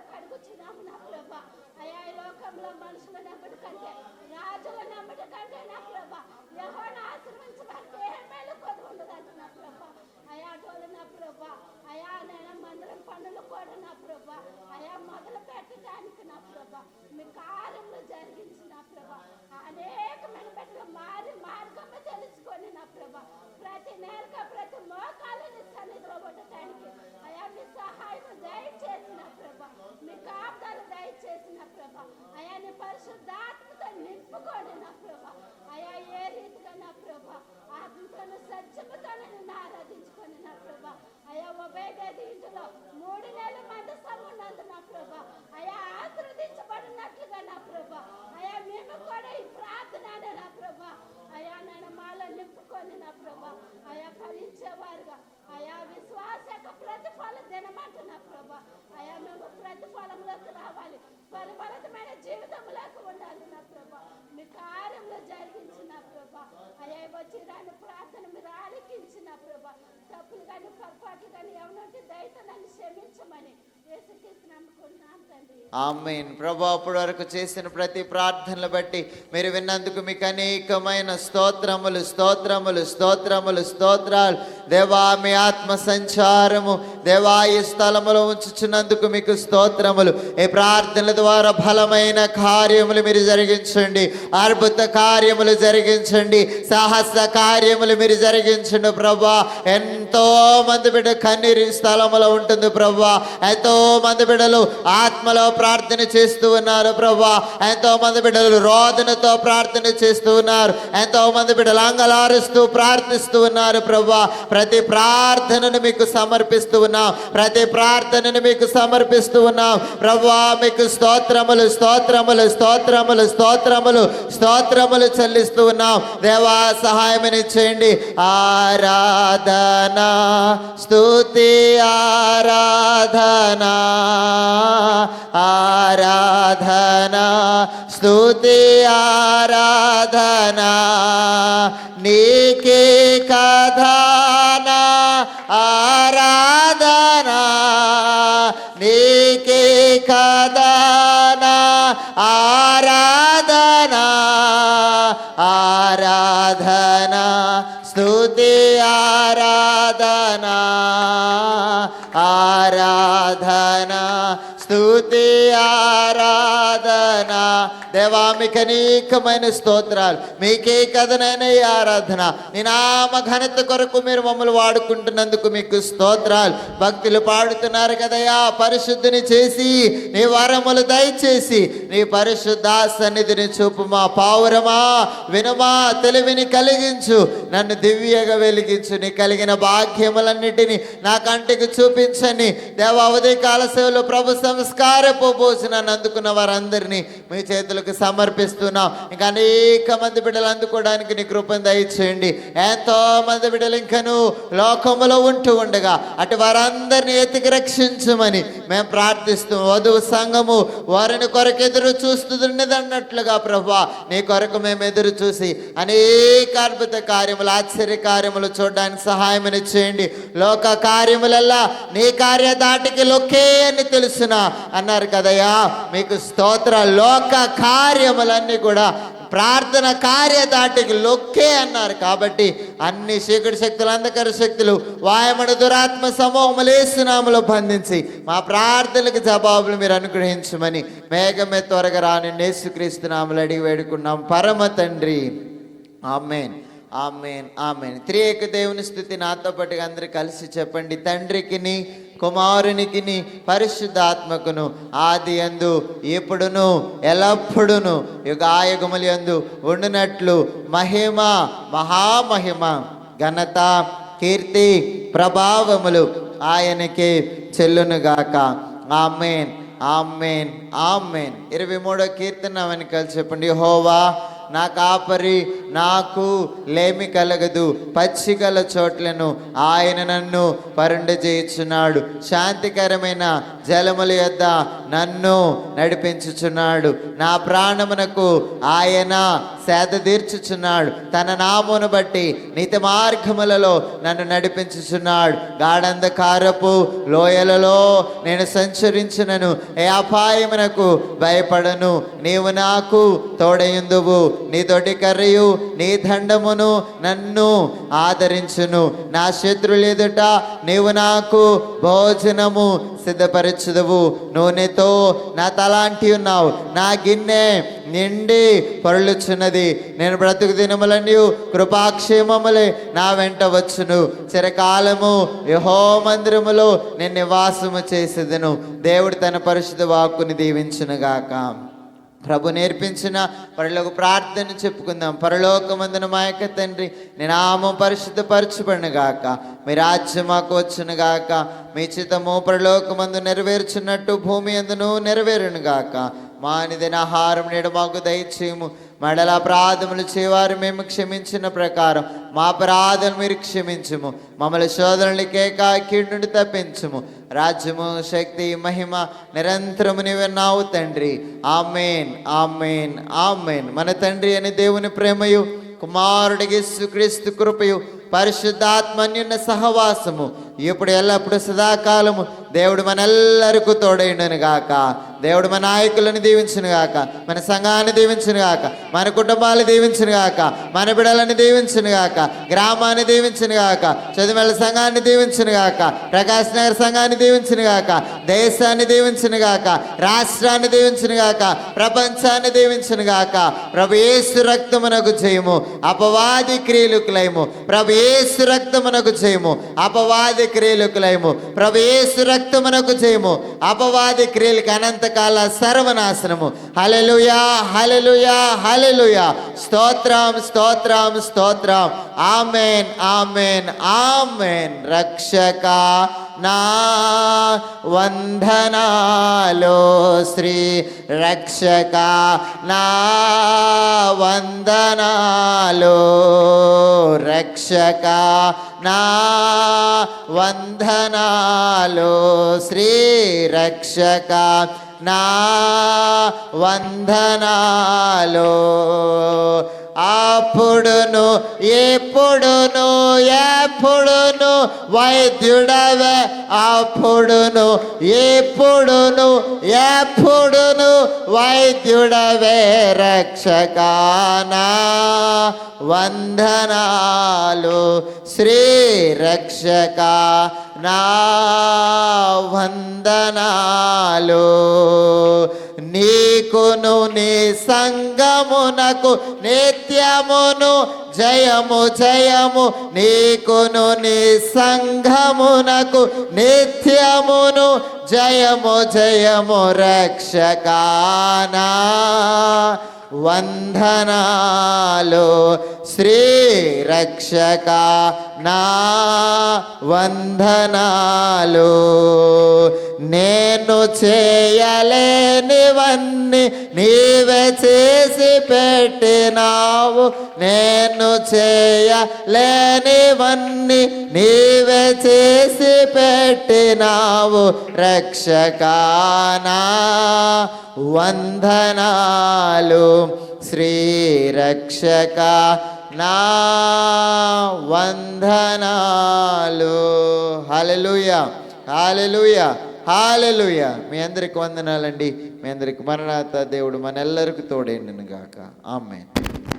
కొరకు అడుగుచున్నాము నా ప్రభా. అయా ఈ లోకంలో మనుషుల నమ్మటి కంటే రాజుల నమ్మటి కంటే నా ప్రభా యెహోవాను ఆశ్రయించడానికి ఏ మేలు కొద్ది ఉండదంట నా ప్రభా. అయా అటోలు నా ప్రభా. అయా నేను మందిరం పనులు కూడా నా ప్రభా అయా మొదలు పెట్టడానికి నా ప్రభా మీ కార్యములు జరిగించి నా ప్రభా అనేకమైన బిడ్డలు మారి మార్గము తెలుసుకొని నా ప్రభా ప్రతి నేరుగా ప్రతి మోకాలని సన్నిధిలో ఉండటానికి అయా మీ సహాయం దయచేసిన ప్రభా మీ కాపుదలు దయచేసిన ప్రభా అయా నీ పరిశుద్ధాత్మతో నింపుకోండి నా ప్రభా. అయా ఏ రీతిగా నా ప్రభా ఆత్మతోను సత్యముతో నిన్ను ఆరాధించుకొని నా ప్రభా అయా ఒబేదేది ఇంటిలో 3 నెలల మందసం ఉన్నది నా ప్రభా అయా ఆశీర్వదించబడినట్లుగా నా ప్రభా అయా మేము కూడా ఈ ప్రార్థన నా ప్రభా అయా నేను మాలో నింపుకొని నా ప్రభా అయా ఫలించేవారుగా అయా విశ్వాస యొక్క ప్రతిఫల దినమంట నా ప్రభా అయా మేము ప్రతిఫలంలోకి రావాలి ఫలభరితమైన జీవితంలోకి ఉండాలి నా ప్రభా మీ కార్యంలో జరిగించిన ప్రభా అయా వచ్చి రాని ప్రార్థన మీరు ఆలకించిన ప్రభా తప్పులు కానీ పొరపాట్లు కానీ ఏమనంటే దయతో నన్ను క్షమించమని యేసుక్రీస్తు నమ్ముకున్నాను తండ్రి. ఆమేన్. ప్రభు అప్పటి వరకు చేసిన ప్రతి ప్రార్థనలు బట్టి మీరు విన్నందుకు మీకు అనేకమైన స్తోత్రములు స్తోత్రములు స్తోత్రములు స్తోత్రాలు. దేవా మీ ఆత్మ సంచారము దేవా ఈ స్థలములో ఉంచుచున్నందుకు మీకు స్తోత్రములు. ఈ ప్రార్థనల ద్వారా బలమైన కార్యములు మీరు జరిగించండి, అద్భుత కార్యములు జరిగించండి, సాహస కార్యములు మీరు జరిగించండి ప్రభా. ఎంతో మంది బిడ్డ కన్నీరు స్థలములో ఉంటుంది ప్రభా. ఎంతో మంది బిడ్డలు ఆత్మలో ప్రార్థన చేస్తూ ఉన్నారు ప్రభా. ఎంతో మంది బిడ్డలు రోదనతో ప్రార్థన చేస్తూ ఉన్నారు. ఎంతో మంది బిడ్డలు అంగలారుస్తూ ప్రార్థిస్తూ ఉన్నారు ప్రభా. ప్రతి ప్రార్థనను మీకు సమర్పిస్తూ ఉన్నాం, ప్రతి ప్రార్థనను మీకు సమర్పిస్తూ ఉన్నాం ప్రభా. మీకు స్తోత్రములు స్తోత్రములు స్తోత్రములు స్తోత్రములు స్తోత్రములు చెల్లిస్తూ ఉన్నాం. దేవా సహాయమని చేయండి. ఆరాధనా స్తుతి ఆరాధనా ఆరాధనా స్తుతి ఆరాధనా నీకే కథనా ఆరాధనా నీకే కథనా ఆరాధనా ఆరాధనా స్తుతి ఆరాధనా ఆరాధనా స్తుతి ఆరాధన. దేవా మీకు అనేకమైన స్తోత్రాలు, మీకే కథనైన ఈ ఆరాధన. నీ నామ ఘనత కొరకు మీరు మమ్మల్ని వాడుకుంటున్నందుకు మీకు స్తోత్రాలు. భక్తులు పాడుతున్నారు కదయా, పరిశుద్ధిని చేసి నీ వరములు దయచేసి నీ పరిశుద్ధ సన్నిధిని చూపు. మా పావురమా వినుమా, తెలివిని కలిగించు, నన్ను దివ్యగా వెలిగించు. నీ కలిగిన భాగ్యములన్నిటినీ నా కంటికి చూపించని దేవా. ఉదయకాల సేవలో ప్రభు సంస్కారపు భోజనాన్ని అందుకున్న వారందరినీ మీ చేతులకు సమర్పిస్తున్నాం. ఇంకా అనేక మంది బిడ్డలు అందుకోవడానికి నీ కృపను దయచేయండి. ఎంతో మంది బిడ్డలు ఇంకను లోకములో ఉంటూ ఉండగా అటు వారందరినీ ఎతికి రక్షించమని మేము ప్రార్థిస్తూ, వధువు సంఘము వారిని కొరకు ఎదురు చూస్తున్నది అన్నట్లుగా ప్రభా నీ కొరకు మేము ఎదురు చూసి అనేక అద్భుత కార్యములు ఆశ్చర్య కార్యములు చూడడానికి సహాయమని చేయండి. లోక కార్యములల్లా నీ కార్యదాటికి లొక్కే అని తెలుసునా అన్నారు కదయ్యా. మీకు స్తోత్ర. లోక కార్యములన్నీ కూడా ప్రార్థన కార్యదాటికి లొక్కే అన్నారు. కాబట్టి అన్ని చీకటి శక్తులు అంధకార శక్తులు వాయమణ దురాత్మ సమూహములు యేసు నామములో బంధించి మా ప్రార్థనలకు జవాబులు మీరు అనుగ్రహించమని మేఘమే త్వరగా రాని యేసుక్రీస్తు నామములో అడిగి వేడుకున్నాం పరమ తండ్రి. ఆమేన్ ఆమేన్ ఆమేన్. త్రియేక దేవుని స్తుతి నాతో పాటుగా అందరూ కలిసి చెప్పండి. తండ్రికిని కుమారునికిని పరిశుద్ధాత్మకును ఆది యందు ఎప్పుడును ఎల్లప్పుడును యుగాయుగములు యందు ఉండునట్లు మహిమ మహామహిమ ఘనత కీర్తి ప్రభావములు ఆయనకే చెల్లునుగాక. ఆమేన్ ఆమేన్ ఆమేన్. 23వ కీర్తన అని కలిసి చెప్పండి. యెహోవా నా కాపరి, నాకు లేమి కలగదు. పచ్చికల చోట్లను ఆయన నన్ను పరుండజేయుచున్నాడు. శాంతికరమైన జలముల యొద్ద నన్ను నడిపించుచున్నాడు. నా ప్రాణమునకు ఆయన సేద తీర్చుచున్నాడు. తన నామమును బట్టి నీతి మార్గములలో నన్ను నడిపించుచున్నాడు. గాఢంధకారపు లోయలలో నేను సంచరించినను ఏ అపాయమునకు భయపడను. నీవు నాకు తోడయుందువు. నీ తోటి కర్రయు నీ దండమును నన్ను ఆదరించును. నా శత్రువుల ఎదుట నీవు నాకు భోజనము సిద్ధపరచుదువు. నూనెతో నా తలాంటి ఉన్నావు. నా గిన్నె నిండి పొరలుచున్నది. నేను బ్రతుకు దినములన్నీ కృపాక్షేమములే నా వెంట వచ్చును. చిరకాలము యెహోవా మందిరములో నేను నివాసము చేసేదను. దేవుడు తన పరిశుద్ధ వాక్కుని దీవించునుగాక. ప్రభు నేర్పించిన పరలోక ప్రార్థన చెప్పుకుందాం. పరలోకమందున మా యొక్క తండ్రి, నీ నామం పరిశుద్ధపరచబడును గాక. మీ రాజ్యం మాకు వచ్చును గాక. మీ చిత్తము పరలోకమందు నెరవేర్చున్నట్టు భూమి అందును నెరవేరును గాక. మా నిదిన ఆహారం నేడు మాకు దయచేయము. మడల అపరాధములు చేయవారు మేము క్షమించిన ప్రకారం మా అపరాధం మీరు క్షమించుము. మమ్మల్ని శోధనలకే కీడు నుండి తప్పించుము. రాజ్యము, శక్తి, మహిమ నిరంతరము నీవెన్నావు తండ్రి. ఆమేన్, ఆమేన్, ఆమేన్. మన తండ్రి అని దేవుని ప్రేమయు, కుమారుడికి యేసుక్రీస్తు కృపయు, పరిశుద్ధాత్మన్యున్న సహవాసము ఇప్పుడు ఎల్లప్పుడు సదాకాలము దేవుడు మనెల్లరికూ తోడైండును గాక. దేవుడు మన నాయకులను దీవించును గాక. మన సంఘాన్ని దీవించును గాక. మన కుటుంబాలు దీవించును గాక. మన బిడలను దీవించును గాక. గ్రామాన్ని దీవించును గాక. చదువుల సంఘాన్ని దీవించును గాక. ప్రకాశ్ నగర్ సంఘాన్ని దీవించును గాక. దేశాన్ని దీవించును గాక. రాష్ట్రాన్ని దీవించును గాక. ప్రపంచాన్ని దీవించును గాక. ప్రభు యేసు రక్తమునకు జయము, అపవాది క్రియలకు లయము. ప్రభు యేసు రక్తమునకు జయము, అపవాది క్రియలకు లయము. ప్రభు యేసు రక్తమునకు జయము, అపవాది క్రియలకు అనంతకాల సర్వనాశనము. హల్లెలూయా, హల్లెలూయా, హల్లెలూయా. స్తోత్రం, స్తోత్రం, స్తోత్రం. ఆమేన్, ఆమేన్, ఆమేన్. రక్షక నా వందనాలో శ్రీ రక్షక నా వందనాలో. రక్షక నా వందనాలో శ్రీ రక్షక నా వందనాలో. అప్పుడును ఎప్పుడును ఎప్పుడును వైద్యుడవే. అప్పుడును ఎప్పుడును ఎప్పుడును వైద్యుడవే. రక్షకానా వందనాలు శ్రీ రక్షక నా వందనాలు. నీకును నీ సంగమునకు నిత్యమును జయము జయము. నీకును నీ సంఘమునకు నిత్యమును జయము జయము. రక్షకానా వందనాలు శ్రీ రక్షక నా వందనాలు. నేను చేయలేనివన్నీ నీవే చేసి పెట్టినావు. నేను చేయలేనివన్నీ నీవే చేసి పెట్టినావు. రక్షకానా వందనాలు శ్రీ రక్షక నా వందనాలు. హల్లెలూయా, హల్లెలూయా, హల్లెలూయా. మీ అందరికి వందనాలండి. మీ అందరికి మరణాత దేవుడు మనెల్లరికి తోడేండును గాక. ఆమేన్.